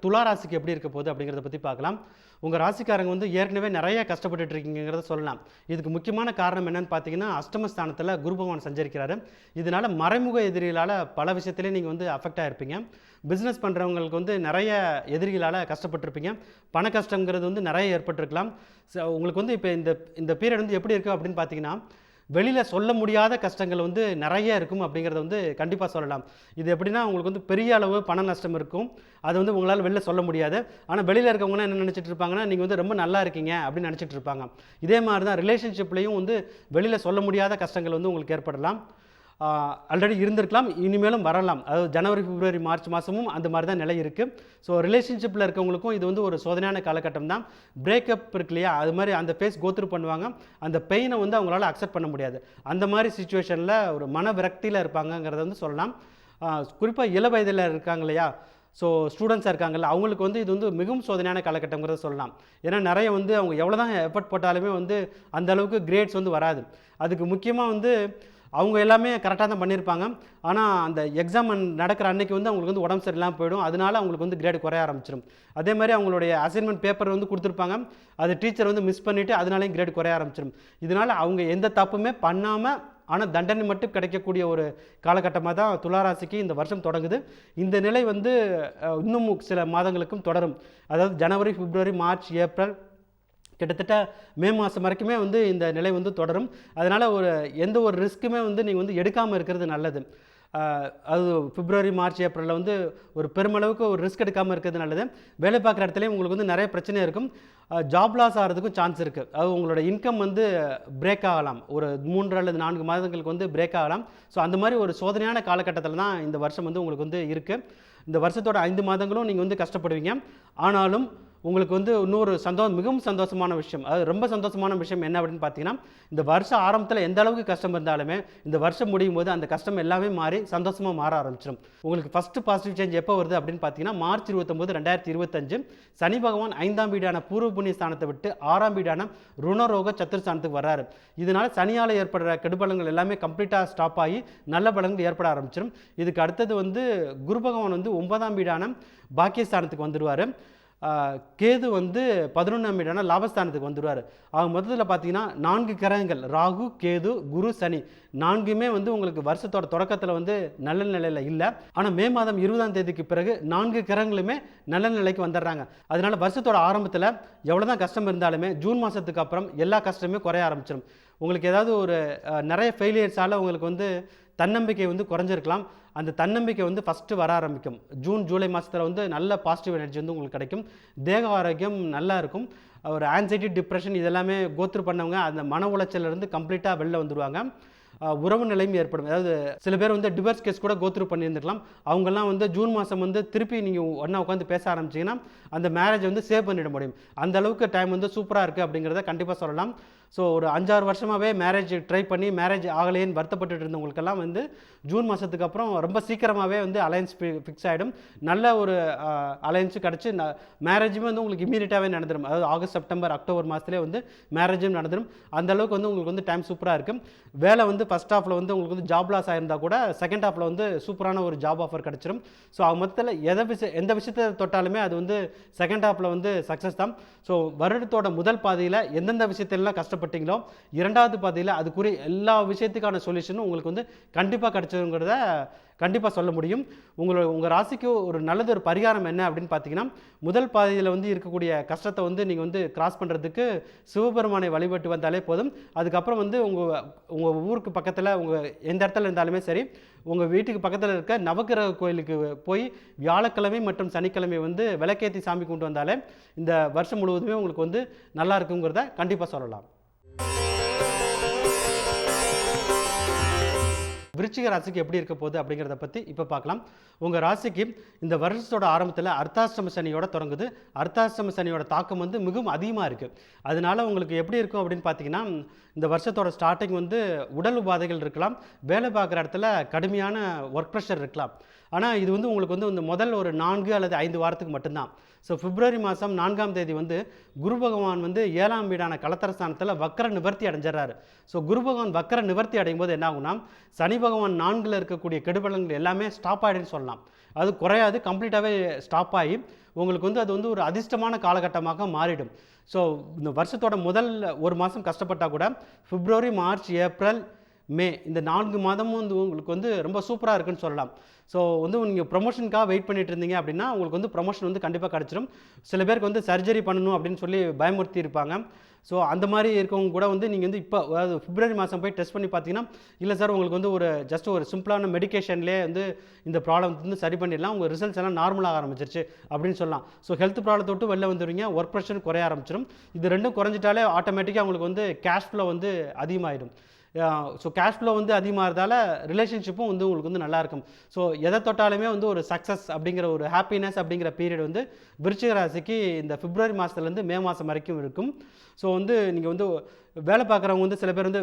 துலா ராசிக்கு எப்படி இருக்க போகுது அப்படிங்கிறத பற்றி பார்க்கலாம். உங்கள் ராசிக்காரங்க வந்து ஏற்கனவே நிறைய கஷ்டப்பட்டுட்டு இருக்கீங்கிறத சொல்லலாம். இதுக்கு முக்கியமான காரணம் என்னன்னு பார்த்தீங்கன்னா, அஷ்டமஸ்தானத்தில் குரு பகவான் சஞ்சரிக்கிறாரு. இதனால் மறைமுக எதிரிகளால் பல விஷயத்திலே நீங்கள் வந்து அஃபெக்ட் ஆகிருப்பீங்க. பிஸ்னஸ் பண்ணுறவங்களுக்கு வந்து நிறைய எதிரிகளால் கஷ்டப்பட்டுருப்பீங்க. பண கஷ்டங்கிறது வந்து நிறைய ஏற்பட்டிருக்கலாம். உங்களுக்கு வந்து இப்போ இந்த பீரியட் வந்து எப்படி இருக்குது அப்படின்னு பார்த்தீங்கன்னா, வெளியில் சொல்ல முடியாத கஷ்டங்கள் வந்து நிறைய இருக்கும் அப்படிங்கிறத வந்து கண்டிப்பாக சொல்லலாம். இது எப்படின்னா, உங்களுக்கு வந்து பெரிய அளவு பண நஷ்டம் இருக்கும், அது வந்து உங்களால் வெளில சொல்ல முடியாது. ஆனால் வெளியில் இருக்கவங்கன்னா என்ன நினச்சிட்டு இருப்பாங்கன்னா, நீங்கள் வந்து ரொம்ப நல்லா இருக்கீங்க அப்படின்னு நினச்சிட்டு இருப்பாங்க. இதே மாதிரி தான் ரிலேஷன்ஷிப்லேயும் வந்து வெளியில் சொல்ல முடியாத கஷ்டங்கள் வந்து உங்களுக்கு ஏற்படலாம். ஆல்ரெடி இருந்திருக்கலாம், இனிமேலும் வரலாம். அதாவது ஜனவரி, பிப்ரவரி, மார்ச் மாதமும் அந்த மாதிரி தான் நிலை இருக்குது. ஸோ ரிலேஷன்ஷிப்பில் இருக்கவங்களுக்கும் இது வந்து ஒரு சோதனையான காலகட்டம் தான். பிரேக்கப் இருக்கு இல்லையா, அது மாதிரி அந்த ஃபேஸ் கோத்ரூ பண்ணுவாங்க. அந்த பெயினை வந்து அவங்களால அக்செப்ட் பண்ண முடியாது. அந்த மாதிரி சுச்சுவேஷனில் ஒரு மன விரக்தியில் இருப்பாங்கங்கிறத வந்து சொல்லலாம். குறிப்பாக இள வயதில் இருக்காங்க இல்லையா, ஸோ ஸ்டூடெண்ட்ஸாக இருக்காங்கல்ல, அவங்களுக்கு வந்து இது வந்து மிகவும் சோதனையான காலகட்டங்கிறத சொல்லலாம். ஏன்னா நிறைய வந்து அவங்க எவ்வளோ தான் எஃபர்ட் போட்டாலுமே வந்து அந்த அளவுக்கு கிரேட்ஸ் வந்து வராது. அதுக்கு முக்கியமாக வந்து அவங்க எல்லாமே கரெக்டாக தான் பண்ணியிருப்பாங்க. ஆனால் அந்த எக்ஸாம் நடக்கிற அன்னைக்கு வந்து அவங்களுக்கு வந்து உடம்பு சரியில்லாமல் போயிடும். அதனால அவங்களுக்கு வந்து கிரேடு குறைய ஆரம்பிச்சிடும். அதே மாதிரி அவங்களுடைய அசைன்மெண்ட் பேப்பர் வந்து கொடுத்துருப்பாங்க, அது டீச்சர் வந்து மிஸ் பண்ணிவிட்டு அதனாலேயும் கிரேடு குறைய ஆரம்பிச்சிடும். இதனால் அவங்க எந்த தப்புமே பண்ணாமல் ஆனால் தண்டனை மட்டும் கிடைக்கக்கூடிய ஒரு காலகட்டமாக தான் துளாராசிக்கு இந்த வருஷம் தொடங்குது. இந்த நிலை வந்து இன்னும் சில மாதங்களுக்கும் தொடரும். அதாவது ஜனவரி, பிப்ரவரி, மார்ச், ஏப்ரல், கிட்டத்தட்ட மே மாதம் வரைக்குமே வந்து இந்த நிலை வந்து தொடரும். அதனால் எந்த ஒரு ரிஸ்க்குமே வந்து நீங்கள் வந்து எடுக்காமல் இருக்கிறது நல்லது. அது பிப்ரவரி, மார்ச், ஏப்ரலில் வந்து ஒரு பெருமளவுக்கு ஒரு ரிஸ்க் எடுக்காமல் இருக்கிறது நல்லது. வேலை பார்க்குற இடத்துலையும் உங்களுக்கு வந்து நிறைய பிரச்சனை இருக்கும். ஜாப் லாஸ் ஆகிறதுக்கும் சான்ஸ் இருக்குது. அது உங்களோட இன்கம் வந்து பிரேக் ஆகலாம். ஒரு 3 அல்லது 4 மாதங்களுக்கு வந்து பிரேக் ஆகலாம். ஸோ அந்த மாதிரி ஒரு சோதனையான காலகட்டத்தில் தான் இந்த வருஷம் வந்து உங்களுக்கு வந்து இருக்குது. இந்த வருஷத்தோட 5 மாதங்களும் நீங்கள் வந்து கஷ்டப்படுவீங்க. ஆனாலும் உங்களுக்கு வந்து இன்னொரு மிகவும் சந்தோஷமான விஷயம், அது ரொம்ப சந்தோஷமான விஷயம் என்ன அப்படின்னு பார்த்தீங்கன்னா, இந்த வருஷம் ஆரம்பத்தில் எந்த அளவுக்கு கஷ்டம் இருந்தாலுமே இந்த வருஷம் முடியும் போது அந்த கஷ்டம் எல்லாமே மாறி சந்தோஷமாக மாற ஆரம்பிச்சிடும். உங்களுக்கு ஃபஸ்ட்டு பாசிட்டிவ் சேஞ்ச் எப்போ வருது அப்படின்னு பார்த்தீங்கன்னா, மார்ச் 29, 2025 சனி பகவான் 5ஆம் வீடான பூர்வ புண்ணிய ஸ்தானத்தை விட்டு 6ஆம் வீடான ருணரோக சத்துருஸ்தானத்துக்கு வர்றாரு. இதனால் சனியால் ஏற்படுற கெடுபலங்கள் எல்லாமே கம்ப்ளீட்டாக ஸ்டாப் ஆகி நல்ல பலன்கள் ஏற்பட ஆரம்பிச்சிடும். இதுக்கு அடுத்தது வந்து குரு பகவான் வந்து 9ஆம் வீடான பாக்கியஸ்தானத்துக்கு வந்துடுவார். கேது வந்து 11ஆம் வீடான லாபஸ்தானத்துக்கு வந்துடுவார். அவங்க மொத்தத்தில் பார்த்தீங்கன்னா 4 கிரகங்கள், ராகு, கேது, குரு, சனி, 4மே வந்து உங்களுக்கு வருஷத்தோட தொடக்கத்தில் வந்து நல்ல நிலையில் இல்லை. ஆனால் மே மாதம் 20ஆம் தேதிக்கு பிறகு 4 கிரகங்களுமே நல்ல நிலைக்கு வந்துடுறாங்க. அதனால வருஷத்தோட ஆரம்பத்தில் எவ்வளோதான் கஷ்டம் இருந்தாலுமே ஜூன் மாதத்துக்கு அப்புறம் எல்லா கஷ்டமே குறைய ஆரம்பிச்சிடும். உங்களுக்கு ஏதாவது ஒரு நிறைய ஃபெயிலியர்ஸால் உங்களுக்கு வந்து தன்னம்பிக்கை வந்து குறைஞ்சிருக்கலாம். அந்த தன்னம்பிக்கை வந்து ஃபஸ்ட்டு வர ஆரம்பிக்கும். ஜூன், ஜூலை மாதத்தில் வந்து நல்ல பாசிட்டிவ் எனர்ஜி வந்து உங்களுக்கு கிடைக்கும். தேக ஆரோக்கியம் நல்லா இருக்கும். ஒரு ஆன்சைட்டி, டிப்ரெஷன் இதெல்லாமே கோத்ரூ பண்ணவங்க அந்த மன உளைச்சலிருந்து கம்ப்ளீட்டாக வெளில வந்துடுவாங்க. உறவு நிலையும் ஏற்படும். அதாவது சில பேர் வந்து டிவோர்ஸ் கேஸ் கூட கோத்ரூ பண்ணியிருந்துருக்கலாம். அவங்கெல்லாம் வந்து ஜூன் மாதம் வந்து திருப்பி நீங்கள் ஒன்றா உட்காந்து பேச ஆரம்பிச்சிங்கன்னா அந்த மேரேஜ் வந்து சேவ் பண்ணிட முடியும். அந்த அளவுக்கு டைம் வந்து சூப்பராக இருக்குது அப்படிங்கிறத கண்டிப்பாக சொல்லலாம். ஸோ ஒரு 5-6 வருஷமாகவே மேரேஜ் ட்ரை பண்ணி மேரேஜ் ஆகலையேன்னு வருத்தப்பட்டு இருந்தவங்களுக்கெல்லாம் வந்து ஜூன் மாதத்துக்கு அப்புறம் ரொம்ப சீக்கிரமாகவே வந்து அலையன்ஸ் ஃபிக்ஸ் ஆகிடும். நல்ல ஒரு அலையன்ஸு கிடச்சி மேரேஜுமே வந்து உங்களுக்கு இமீடியட்டாகவே நடந்துடும். அதாவது ஆகஸ்ட், செப்டம்பர், அக்டோபர் மாதத்துலேயே வந்து மேரேஜும் நடந்துடும். அந்தளவுக்கு வந்து உங்களுக்கு வந்து டைம் சூப்பராக இருக்கும். வேலை வந்து ஃபஸ்ட் ஹாஃபில் வந்து உங்களுக்கு வந்து ஜாப் லாஸ் ஆயிருந்தால் கூட செகண்ட் ஹாஃபில் வந்து சூப்பரான ஒரு ஜாப் ஆஃபர் கிடச்சிடும். ஸோ அவங்க மொத்தத்தில் எந்த விஷயத்தை தொட்டாலுமே அது வந்து செகண்ட் ஹாஃபில் வந்து சக்ஸஸ் தான். ஸோ வருடத்தோட முதல் பாதியில் எந்தெந்த விஷயத்திலலாம் கஷ்டப்பட்டீங்களோ 2வது பாதியில் அதுக்குரிய எல்லா விஷயத்துக்கான சொல்யூஷனும் உங்களுக்கு வந்து கண்டிப்பாக கிடச்சிருங்கிறத கண்டிப்பாக சொல்ல முடியும். உங்கள் ராசிக்கு ஒரு நல்லது ஒரு பரிகாரம் என்ன அப்படின்னு பார்த்தீங்கன்னா, முதல் பாதையில் வந்து இருக்கக்கூடிய கஷ்டத்தை வந்து நீங்கள் வந்து கிராஸ் பண்ணுறதுக்கு சிவபெருமானை வழிபட்டு வந்தாலே போதும். அதுக்கப்புறம் வந்து உங்கள் ஊருக்கு பக்கத்தில் எந்த இடத்துல இருந்தாலுமே சரி, உங்கள் வீட்டுக்கு பக்கத்தில் இருக்க நவக்கிரக கோயிலுக்கு போய் வியாழக்கிழமை மற்றும் சனிக்கிழமை வந்து விளக்கேற்றி சாமி கொண்டு வந்தாலே இந்த வருஷம் முழுவதுமே உங்களுக்கு வந்து நல்லா இருக்குங்கிறத கண்டிப்பாக சொல்லலாம். விருச்சிக ராசிக்கு எப்படி இருக்க போகுது அப்படிங்கிறத பற்றி இப்போ பார்க்கலாம். உங்கள் ராசிக்கு இந்த வருஷத்தோட ஆரம்பத்தில் அர்த்தாஷ்டம சனியோட தொடங்குது. அர்த்தாஷ்டம சனியோட தாக்கம் வந்து மிகவும் அதிகமாக இருக்குது. அதனால உங்களுக்கு எப்படி இருக்கும் அப்படின்னு பார்த்தீங்கன்னா, இந்த வருஷத்தோட ஸ்டார்டிங் வந்து உடல் உபாதைகள் இருக்கலாம், வேலை பார்க்குற இடத்துல கடுமையான ஒர்க் ப்ரெஷர் இருக்கலாம். ஆனால் இது வந்து உங்களுக்கு வந்து இந்த முதல் ஒரு 4 அல்லது 5 வாரத்துக்கு மட்டும்தான். ஸோ பிப்ரவரி மாதம் 4ஆம் தேதி வந்து குரு பகவான் வந்து 7ஆம் வீடான கலத்தரஸ்தானத்தில் வக்கர நிவர்த்தி அடைஞ்சிடறாரு. ஸோ குரு பகவான் வக்கர நிவர்த்தி அடையும் போது என்ன ஆகும்னா, சனி பகவான் 4ல் இருக்கக்கூடிய கெடுபலங்கள் எல்லாமே ஸ்டாப் ஆகிடுன்னு சொல்லலாம். அது குறையாது, கம்ப்ளீட்டாகவே ஸ்டாப் ஆகி உங்களுக்கு வந்து அது வந்து ஒரு அதிர்ஷ்டமான காலகட்டமாக மாறிடும். ஸோ இந்த வருஷத்தோட முதல் ஒரு மாதம் கஷ்டப்பட்டால் கூட பிப்ரவரி, மார்ச், ஏப்ரல், மே இந்த 4 மாதமும் வந்து உங்களுக்கு வந்து ரொம்ப சூப்பராக இருக்குன்னு சொல்லலாம். ஸோ வந்து நீங்கள் ப்ரொமோஷனுக்காக வெயிட் பண்ணிட்டு இருந்தீங்க அப்படின்னா உங்களுக்கு வந்து ப்ரொமோஷன் வந்து கண்டிப்பாக கிடச்சிடும். சில பேருக்கு வந்து சர்ஜரி பண்ணணும் அப்படின்னு சொல்லி பயமுறுத்தி இருப்பாங்க. ஸோ அந்த மாதிரி இருக்கவங்க கூட வந்து நீங்கள் வந்து இப்போ அதாவது பிப்ரவரி மாதம் போய் டெஸ்ட் பண்ணி பார்த்தீங்கன்னா, இல்லை சார் உங்களுக்கு வந்து ஜஸ்ட் ஒரு சிம்பிளான மெடிக்கேஷன்லேயே வந்து இந்த ப்ராப்ளம் வந்து சரி பண்ணிடலாம், உங்கள் ரிசல்ட்ஸ் எல்லாம் நார்மலாக ஆரம்பிச்சிருச்சு அப்படின்னு சொல்லலாம். ஸோ ஹெல்த் ப்ராப்ளத்தை விட்டு வெளில வந்துடுவீங்க, ஒர்க் ப்ரெஷர் குறைய ஆரம்பிச்சிடும். இது ரெண்டும் குறைஞ்சிட்டாலே ஆட்டோமேட்டிக்காக உங்களுக்கு வந்து கேஷ் ஃப்ளோ வந்து அதிகமாகிடும். ஸோ கேஷ் ஃப்ளோ வந்து அதிகமாகிறதால ரிலேஷன்ஷிப்பும் வந்து உங்களுக்கு வந்து நல்லாயிருக்கும். ஸோ எதை தொட்டாலுமே வந்து ஒரு சக்ஸஸ் அப்படிங்கிற ஒரு ஹாப்பினஸ் அப்படிங்கிற பீரியட் வந்து விருச்சிக ராசிக்கு இந்த பிப்ரவரி மாதத்துலேருந்து மே மாதம் வரைக்கும் இருக்கும். ஸோ வந்து நீங்கள் வந்து வேலை பார்க்குறவங்க வந்து சில பேர் வந்து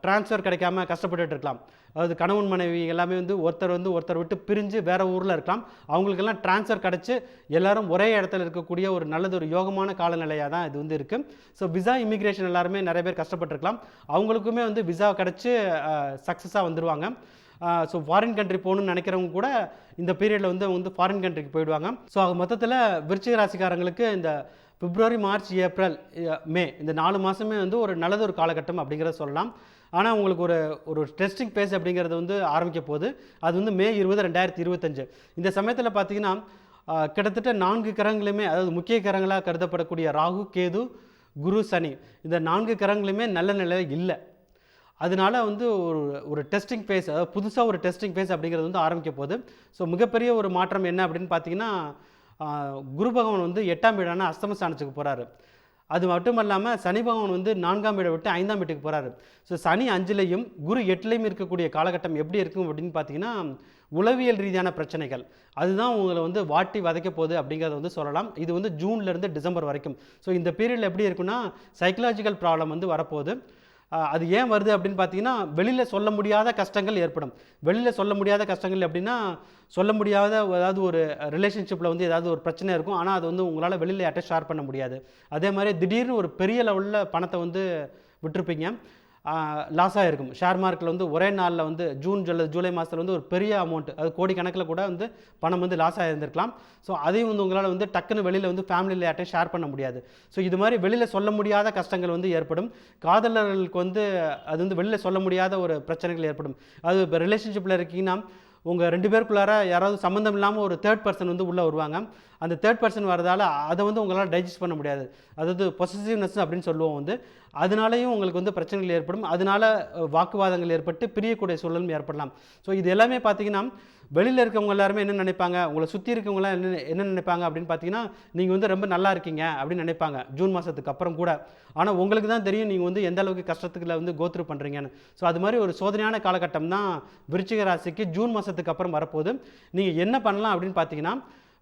ட்ரான்ஸ்ஃபர் கிடைக்காம கஷ்டப்பட்டுட்டு இருக்கலாம். அதாவது கணவன் மனைவி எல்லாமே வந்து ஒருத்தர் விட்டு பிரிஞ்சு வேறு ஊரில் இருக்கலாம். அவங்களுக்கெல்லாம் ட்ரான்ஸ்ஃபர் கிடச்சி எல்லாரும் ஒரே இடத்துல இருக்கக்கூடிய ஒரு நல்லது ஒரு யோகமான காலநிலையாக தான் இது வந்து இருக்குது. ஸோ விசா இமிக்ரேஷன் எல்லாருமே நிறைய பேர் கஷ்டப்பட்டுருக்கலாம். அவங்களுக்குமே வந்து விசா கிடச்சி சக்ஸஸாக வந்துடுவாங்க. ஸோ ஃபாரின் கண்ட்ரி போகணுன்னு நினைக்கிறவங்க கூட இந்த பீரியடில் வந்து ஃபாரின் கண்ட்ரிக்கு போயிடுவாங்க. ஸோ மொத்தத்தில் விருச்சிக ராசிக்காரங்களுக்கு இந்த பிப்ரவரி, மார்ச், ஏப்ரல், மே இந்த 4 மாதமே வந்து ஒரு நல்லதொரு காலகட்டம் அப்படிங்கிறத சொல்லலாம். ஆனால் உங்களுக்கு ஒரு ஒரு டெஸ்டிங் ஃபேஸ் அப்படிங்கிறது வந்து ஆரம்பிக்க போகுது. அது வந்து மே 20, 2025. இந்த சமயத்தில் பார்த்தீங்கன்னா கிட்டத்தட்ட 4 கிரகங்களுமே, அதாவது முக்கிய கிரகங்களாக கருதப்படக்கூடிய ராகு, கேது, குரு, சனி இந்த 4 கிரகங்களுமே நல்ல நிலையில் இல்லை. அதனால வந்து ஒரு ஒரு டெஸ்டிங் ஃபேஸ், அதாவது புதுசாக ஒரு டெஸ்டிங் ஃபேஸ் அப்படிங்கிறது வந்து ஆரம்பிக்க போகுது. ஸோ மிகப்பெரிய ஒரு மாற்றம் என்ன அப்படின்னு பார்த்தீங்கன்னா, குரு பகவான் வந்து 8ஆம் வீடான அஸ்தமஸ்தானத்துக்கு போகிறாரு. அது மட்டும் இல்லாமல் சனி பகவான் வந்து 4ஆம் வீடை விட்டு 5ஆம் வீட்டுக்கு போகிறாரு. ஸோ சனி 5லையும் குரு 8லையும் இருக்கக்கூடிய காலகட்டம் எப்படி இருக்கும் அப்படின்னு பார்த்தீங்கன்னா, உளவியல் ரீதியான பிரச்சனைகள் அதுதான் உங்களை வந்து வாட்டி வதைக்க போகுது அப்படிங்கிறத வந்து சொல்லலாம். இது வந்து ஜூன்லேருந்து டிசம்பர் வரைக்கும். ஸோ இந்த பீரியடில் எப்படி இருக்குன்னா, சைக்கலாஜிக்கல் ப்ராப்ளம் வந்து வரப்போகுது. அது ஏன் வருது அப்படின்னு பார்த்தீங்கன்னா, வெளியில் சொல்ல முடியாத கஷ்டங்கள் ஏற்படும். வெளியில் சொல்ல முடியாத கஷ்டங்கள் எப்படின்னா, சொல்ல முடியாத ஏதாவது ஒரு ரிலேஷன்ஷிப்பில் வந்து ஏதாவது ஒரு பிரச்சனை இருக்கும். ஆனால் அது வந்து உங்களால் வெளியில் யார்கிட்ட ஷேர் பண்ண முடியாது. அதே மாதிரி திடீர்னு ஒரு பெரிய லெவலில் பணத்தை வந்து விட்டுருப்பீங்க, லாஸ் ஆகிருக்கும். ஷேர் மார்க்கெட்டில் வந்து ஒரே நாளில் வந்து ஜூலை மாதத்தில் வந்து ஒரு பெரிய அமௌண்ட், அது கோடிக்கணக்கில் கூட வந்து பணம் வந்து லாஸ் ஆகியிருந்திருக்கலாம். ஸோ அதையும் வந்து உங்களால் வந்து டக்குன்னு வெளியில் வந்து ஃபேமிலியில் யார்ட்டையும் ஷேர் பண்ண முடியாது. ஸோ இது மாதிரி வெளியில் சொல்ல முடியாத கஷ்டங்கள் வந்து ஏற்படும். காதலர்களுக்கு வந்து அது வந்து வெளியில் சொல்ல முடியாத ஒரு பிரச்சனைகள் ஏற்படும். அது இப்போ ரிலேஷன்ஷிப்பில் இருக்கீங்கன்னா, உங்கள் 2 பேருக்குள்ளார யாராவது சம்மந்தம் இல்லாமல் ஒரு தேர்ட் பர்சன் வந்து உள்ளே வருவாங்க. அந்த தேர்ட் பர்சன் வரதால் அதை வந்து உங்களால் டைஜஸ்ட் பண்ண முடியாது. அதாவது பொசசிவ்னஸ் அப்படின்னு சொல்லுவோம் வந்து. அதனாலேயும் உங்களுக்கு வந்து பிரச்சனைகள் ஏற்படும். அதனால வாக்குவாதங்கள் ஏற்பட்டு பிரியக்கூடிய சூழலும் ஏற்படலாம். ஸோ இது எல்லாமே பார்த்தீங்கன்னா, வெளியில் இருக்கவங்க எல்லாருமே என்ன நினைப்பாங்க, உங்களை சுற்றி இருக்கவங்களாம் என்ன நினைப்பாங்க அப்படின்னு பார்த்தீங்கன்னா, நீங்கள் வந்து ரொம்ப நல்லா இருக்கீங்க அப்படின்னு நினைப்பாங்க ஜூன் மாதத்துக்கு அப்புறம் கூட. ஆனால் உங்களுக்கு தான் தெரியும் நீங்கள் வந்து எந்த அளவுக்கு கஷ்டத்துக்குள்ள வந்து கோத்ரூ பண்ணுறீங்கன்னு. ஸோ அது மாதிரி ஒரு சோதனையான காலகட்டம் தான் விருச்சிக ராசிக்கு ஜூன் மாதத்துக்கு அப்புறம் வரப்போகுது. நீங்கள் என்ன பண்ணலாம் அப்படின்னு பார்த்தீங்கன்னா,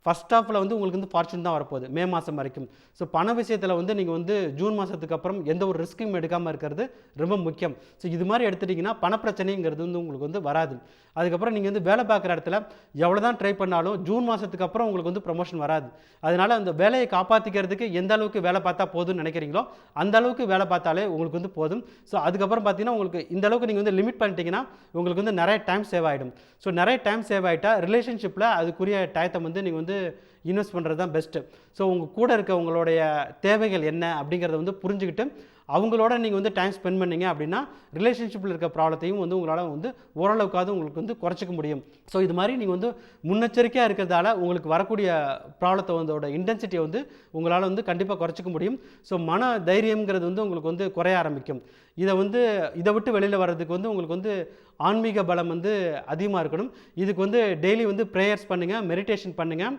ஃபர்ஸ்ட் ஹாஃபில் வந்து உங்களுக்கு வந்து ஃபார்ச்சூன் தான் வரப்போகுது மே மாதம் வரைக்கும். ஸோ பண விஷயத்தில் வந்து நீங்கள் வந்து ஜூன் மாதத்துக்கு அப்புறம் எந்த ஒரு ரிஸ்க்கும் எடுக்காமல் இருக்கிறது ரொம்ப முக்கியம். ஸோ இது மாதிரி எடுத்துட்டிங்கன்னா பணப்பிரச்சனைங்கிறது வந்து உங்களுக்கு வந்து வராது. அதுக்கப்புறம் நீங்கள் வந்து வேலை பார்க்குற இடத்துல எவ்வளோ தான் ட்ரை பண்ணாலும் ஜூன் மாதத்துக்கு அப்புறம் உங்களுக்கு வந்து ப்ரொமோஷன் வராது. அதனால் அந்த வேலையை காப்பாற்றிக்கிறதுக்கு எந்த அளவுக்கு வேலை பார்த்தா போதும்னு நினைக்கிறீங்களோ அந்த அளவுக்கு வேலை பார்த்தாலே உங்களுக்கு வந்து போதும். ஸோ அதுக்கப்புறம் பார்த்தீங்கன்னா, உங்களுக்கு இந்த அளவுக்கு நீங்கள் வந்து லிமிட் பண்ணிட்டீங்கன்னா உங்களுக்கு வந்து நிறைய டைம் சேவ் ஆகிடும். ஸோ நிறைய டைம் சேவ் ஆகிட்டா ரிலேஷன்ஷிப்பில் அதுக்குரிய டயத்தை வந்து நீங்கள் வந்து இன்வெஸ்ட் பண்ணுறது தான் பெஸ்ட்டு. ஸோ உங்கள் கூட இருக்க உங்களுடைய தேவைகள் என்ன அப்படிங்கிறத வந்து புரிஞ்சுக்கிட்டு அவங்களோட நீங்கள் வந்து டைம் ஸ்பெண்ட் பண்ணீங்க அப்படின்னா ரிலேஷன்ஷிப்பில் இருக்க ப்ராப்ளத்தையும் வந்து உங்களால் வந்து ஓரளவுக்காவது உங்களுக்கு வந்து குறைச்சிக்க முடியும். ஸோ இது மாதிரி நீங்கள் வந்து முன்னெச்சரிக்கையாக இருக்கிறதால உங்களுக்கு வரக்கூடிய ப்ராப்ளத்தை வந்து இன்டென்சிட்டியை வந்து உங்களால் வந்து கண்டிப்பாக குறைச்சிக்க முடியும். ஸோ மன தைரியங்கிறது வந்து உங்களுக்கு வந்து குறைய ஆரம்பிக்கும். இதை விட்டு வெளியில் வர்றதுக்கு வந்து உங்களுக்கு வந்து ஆன்மீக பலம் வந்து அதிகமாக இருக்கணும். இதுக்கு வந்து டெய்லி வந்து ப்ரேயர்ஸ் பண்ணுங்கள், மெடிடேஷன் பண்ணுங்கள்.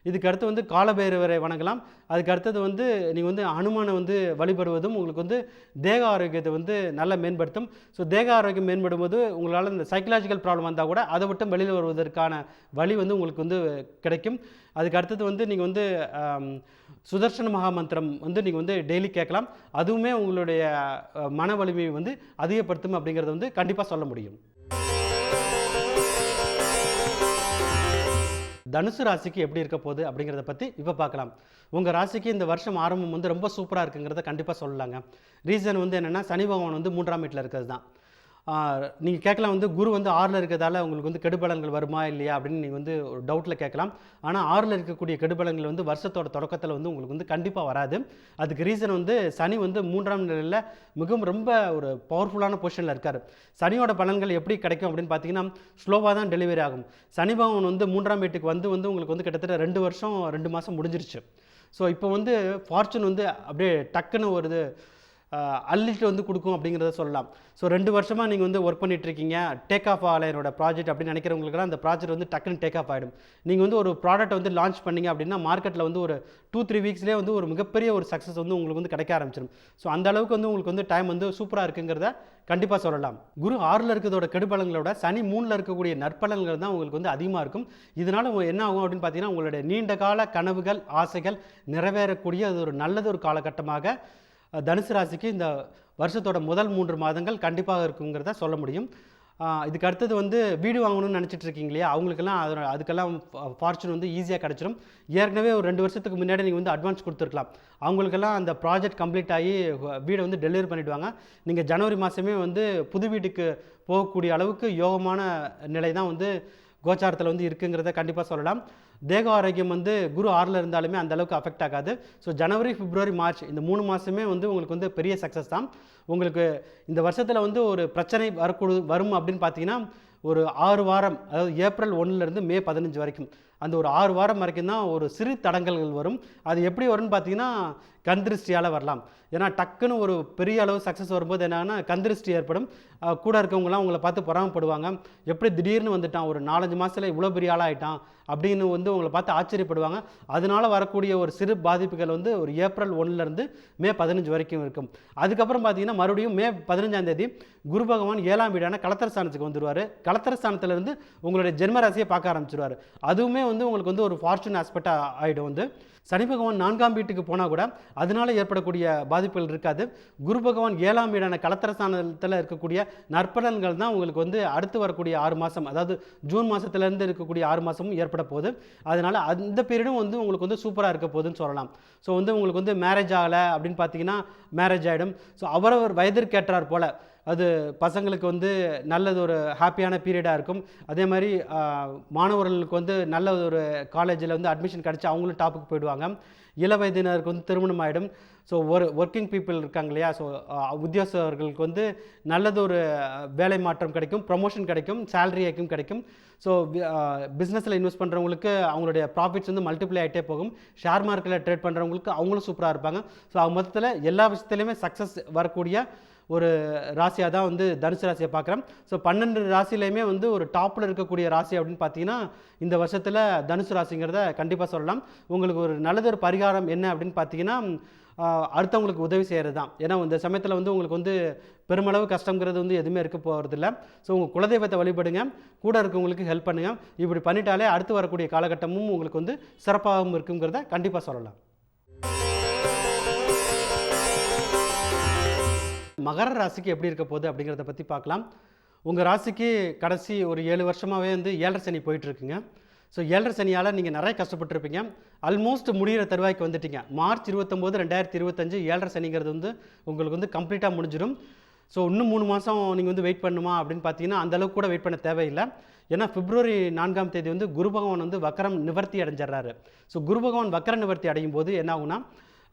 இதுக்கு அடுத்து வந்து காலபைரவரை வணங்கலாம். அதுக்கு அடுத்தது வந்து நீங்கள் வந்து அனுமானை வந்து வழிபடுவதும் உங்களுக்கு வந்து தேக ஆரோக்கியத்தை வந்து நல்லா மேம்படுத்தும். ஸோ தேக ஆரோக்கியம் மேம்படும் போது உங்களால் இந்த சைக்கலாஜிக்கல் ப்ராப்ளம் வந்தால் கூட அதை விட்டு வெளியில் வருவதற்கான வழி வந்து உங்களுக்கு வந்து கிடைக்கும். அதுக்கு அடுத்தது வந்து நீங்கள் வந்து சுதர்சன மகாமந்திரம் வந்து நீங்கள் வந்து டெய்லி கேட்கலாம். அதுவுமே உங்களுடைய மன வலிமையை வந்து அதிகப்படுத்தும் அப்படிங்கிறத வந்து கண்டிப்பாக சொல்ல முடியும். தனுசு ராசிக்கு எப்படி இருக்க போகுது அப்படிங்கிறத பற்றி இப்போ பார்க்கலாம். உங்கள் ராசிக்கு இந்த வருஷம் ஆரம்பம் வந்து ரொம்ப சூப்பராக இருக்குங்கிறத கண்டிப்பாக சொல்லலாங்க. ரீசன் வந்து என்னென்னா, சனி பகவான் வந்து 3ஆம் வீட்டில் இருக்கிறது தான். நீங்கள் கேட்கலாம் வந்து குரு வந்து 6ல் இருக்கிறதால உங்களுக்கு வந்து கெடுபலன்கள் வருமா இல்லையா அப்படின்னு நீங்கள் வந்து ஒரு டவுட்டில் கேட்கலாம். ஆனால் 6ல் இருக்கக்கூடிய கெடுபலன்கள் வந்து வருஷத்தோட தொடக்கத்தில் வந்து உங்களுக்கு வந்து கண்டிப்பாக வராது. அதுக்கு ரீசன் வந்து சனி வந்து 3ஆம் நிலையில் மிகவும் ரொம்ப ஒரு பவர்ஃபுல்லான பொசிஷனில் இருக்கார். சனியோட பலன்கள் எப்படி கிடைக்கும் அப்படின்னு பார்த்தீங்கன்னா, ஸ்லோவாக தான் டெலிவரி ஆகும். சனி பகவான் வந்து 3ஆம் வீட்டுக்கு வந்து உங்களுக்கு வந்து கிட்டத்தட்ட 2 வருஷம் 2 மாதம் முடிஞ்சிருச்சு. ஸோ இப்போ வந்து ஃபார்ச்சூன் வந்து அப்படியே டக்குன்னு ஒரு அள்ளிட்டு வந்து கொடுக்கும் அப்படிங்கிறத சொல்லலாம். ஸோ 2 வருஷமாக நீங்கள் வந்து ஒர்க் பண்ணிகிட்ருக்கீங்க, டேக் ஆஃப் ஆகலை என்னோட ப்ராஜெக்ட் அப்படின்னு நினைக்கிறவங்களுக்குலாம் அந்த ப்ராஜெக்ட் வந்து டக்குன்னு டேக் ஆஃப் ஆகிடும். நீங்கள் வந்து ஒரு ப்ராடக்ட் வந்து லான்ச் பண்ணிங்க அப்படின்னா மார்க்கெட்டில் வந்து ஒரு 2-3 வீக்ஸ்லேயே வந்து ஒரு மிகப்பெரிய ஒரு சக்ஸஸ் வந்து உங்களுக்கு வந்து கிடைக்க ஆரம்பிச்சிடும். ஸோ அந்த அளவுக்கு வந்து உங்களுக்கு வந்து டைம் வந்து சூப்பராக இருக்குங்கிறத கண்டிப்பாக சொல்லலாம். குரு 6ல் இருக்கிறதோட கெடுபலங்களோட சனி 3ல் இருக்கக்கூடிய நற்பலன்கள் தான் உங்களுக்கு வந்து அதிகமாக இருக்கும். இதனால் என்ன ஆகும் அப்படின்னு பார்த்தீங்கன்னா, உங்களுடைய நீண்ட கால கனவுகள், ஆசைகள் நிறைவேறக்கூடிய அது ஒரு நல்லது ஒரு காலகட்டமாக தனுசு ராசிக்கு இந்த வருஷத்தோட முதல் 3 மாதங்கள் கண்டிப்பாக இருக்குங்கிறத சொல்ல முடியும். இதுக்கு அடுத்தது வந்து வீடு வாங்கணும்னு நினச்சிட்டு இருக்கீங்க இல்லையா, அவங்களுக்கெல்லாம் அதுக்கெல்லாம் ஃபார்ச்சூன் வந்து ஈஸியாக கிடச்சிடும். ஏற்கனவே ஒரு 2 வருஷத்துக்கு முன்னாடி நீங்கள் வந்து அட்வான்ஸ் கொடுத்துருக்கலாம். அவங்களுக்கெல்லாம் அந்த ப்ராஜெக்ட் கம்ப்ளீட் ஆகி வீடை வந்து டெலிவரி பண்ணிவிடுவாங்க. நீங்கள் ஜனவரி மாதமே வந்து புது வீட்டுக்கு போகக்கூடிய அளவுக்கு யோகமான நிலை தான் வந்து கோச்சாரத்தில் வந்து இருக்குங்கிறத கண்டிப்பாக சொல்லலாம். தேக ஆரோக்கியம் வந்து குரு 6ல் இருந்தாலுமே அந்த அளவுக்கு அஃபெக்ட் ஆகாது. ஸோ ஜனவரி, பிப்ரவரி, மார்ச் இந்த 3 மாதமே வந்து உங்களுக்கு வந்து பெரிய சக்ஸஸ் தான். உங்களுக்கு இந்த வருஷத்தில் வந்து ஒரு பிரச்சனை வரும் அப்படின்னு பார்த்தீங்கன்னா, ஒரு 6 வாரம், அதாவது ஏப்ரல் 1லேருந்து மே 15 வரைக்கும், அந்த ஒரு 6 வாரம் வரைக்கும் தான் ஒரு சிறு தடங்கல்கள் வரும். அது எப்படி வரும்னு பார்த்தீங்கன்னா, கண் திருஷ்டியால் வரலாம். ஏன்னா டக்குன்னு ஒரு பெரிய அளவு சக்ஸஸ் வரும்போது என்னன்னா கண் திருஷ்டி ஏற்படும். கூட இருக்கவங்களாம் உங்களை பார்த்து பொறாமப்படுவாங்க. எப்படி திடீர்னு வந்துட்டான், ஒரு 4-5 மாதத்தில் இவ்வளோ பெரிய ஆளாக ஆகிட்டான் அப்படின்னு வந்து உங்களை பார்த்து ஆச்சரியப்படுவாங்க. அதனால் வரக்கூடிய ஒரு சிறு பாதிப்புகள் வந்து ஒரு ஏப்ரல் 1லேருந்து மே 15 வரைக்கும் இருக்கும். அதுக்கப்புறம் பார்த்தீங்கன்னா மறுபடியும் மே 15ஆம் தேதி குரு பகவான் 7ஆம் வீடான களத்திர ஸ்தானத்துக்கு வந்துடுவார். களத்திர ஸ்தானத்திலிருந்து உங்களுடைய ஜென்ம ராசியை பார்க்க ஆரம்பிச்சிடுவார். அதுவுமே வந்து உங்களுக்கு வந்து ஒரு ஃபார்ச்சூன் ஆஸ்பெக்டாக ஆகிடும். வந்து சனி பகவான் 4ஆம் வீட்டுக்கு போனால் கூட அதனால் ஏற்படக்கூடிய பாதிப்புகள் இருக்காது. குரு பகவான் 7ஆம் வீடான களத்திர ஸ்தானத்தில் இருக்கக்கூடிய நற்பலன்கள் தான் உங்களுக்கு வந்து அடுத்து வரக்கூடிய 6 மாதம், அதாவது ஜூன் மாதத்துலேருந்து இருக்கக்கூடிய 6 மாதமும் ஏற்பட போகுது. அதனால் அந்த பீரியடும் வந்து உங்களுக்கு வந்து சூப்பராக இருக்க போகுதுன்னு சொல்லலாம். ஸோ வந்து உங்களுக்கு வந்து மேரேஜ் ஆகலை அப்படின்னு பார்த்தீங்கன்னா மேரேஜ் ஆகிடும். ஸோ அவரவர் வயதிற்கேற்றார் போல் அது பசங்களுக்கு வந்து நல்லது ஒரு ஹாப்பியான பீரியடாக இருக்கும். அதே மாதிரி மாணவர்களுக்கு வந்து நல்ல ஒரு காலேஜில் வந்து அட்மிஷன் கிடச்சி அவங்களும் டாப்புக்கு போயிடுவாங்க. இள வயதினருக்கு வந்து திருமணம் ஆகிடும். ஸோ ஒர்க்கிங் பீப்புள் இருக்காங்க இல்லையா, ஸோ உத்தியோகஸ்தர்களுக்கு வந்து நல்லது ஒரு வேலை மாற்றம் கிடைக்கும், ப்ரமோஷன் கிடைக்கும், சேலரி ஹைக்கும் கிடைக்கும். ஸோ பிஸ்னஸில் இன்வெஸ்ட் பண்ணுறவங்களுக்கு அவங்களுடைய ப்ராஃபிட்ஸ் வந்து மல்டிப்ளை ஆகிட்டே போகும். ஷேர் மார்க்கெட்டில் ட்ரேட் பண்ணுறவங்களுக்கு அவங்களும் சூப்பராக இருப்பாங்க. ஸோ மொத்தத்தில் எல்லா விஷயத்துலையுமே சக்ஸஸ் வரக்கூடிய ஒரு ராசியாக தான் வந்து தனுசு ராசியை பார்க்குறேன். ஸோ 12 ராசிலையுமே வந்து ஒரு டாப்பில் இருக்கக்கூடிய ராசி அப்படின்னு பார்த்தீங்கன்னா இந்த வருஷத்தில் தனுசு ராசிங்கிறத கண்டிப்பாக சொல்லலாம். உங்களுக்கு ஒரு நல்லதொரு பரிகாரம் என்ன அப்படின்னு பார்த்தீங்கன்னா, அடுத்தவங்களுக்கு உதவி செய்கிறது தான். ஏன்னா இந்த சமயத்தில் வந்து உங்களுக்கு வந்து பெருமளவு கஷ்டங்கிறது வந்து எதுவுமே இருக்க போகிறதில்ல. ஸோ உங்கள் குலதெய்வத்தை வழிபடுங்க, கூட இருக்கவங்களுக்கு ஹெல்ப் பண்ணுங்கள். இப்படி பண்ணிட்டாலே அடுத்து வரக்கூடிய காலகட்டமும் உங்களுக்கு வந்து சிறப்பாகவும் இருக்குங்கிறத கண்டிப்பாக சொல்லலாம். மகர ராசிக்கு எப்படி இருக்க போகுது அப்படிங்கிறத பற்றி பார்க்கலாம். உங்கள் ராசிக்கு கடைசி ஒரு 7 வருஷமாகவே வந்து 7.5 சனி போயிட்டுருக்குங்க. ஸோ 7.5 சனியால் நீங்கள் நிறைய கஷ்டப்பட்டுருப்பீங்க. ஆல்மோஸ்ட் முடிகிற தருவாய்க்கு வந்துட்டீங்க. மார்ச் 29, 2025 7.5 சனிங்கிறது வந்து உங்களுக்கு வந்து கம்ப்ளீட்டாக முடிஞ்சிடும். ஸோ இன்னும் 3 மாதம் நீங்கள் வந்து வெயிட் பண்ணுமா அப்படின்னு பார்த்தீங்கன்னா அந்தளவுக்கு கூட வெயிட் பண்ண தேவையில்லை. ஏன்னா பிப்ரவரி 4ஆம் தேதி வந்து குரு பகவான் வந்து வக்கரம் நிவர்த்தி அடைஞ்சிடறாரு. ஸோ குரு பகவான் வக்கர நிவர்த்தி அடையும் போது என்ன ஆகுனா,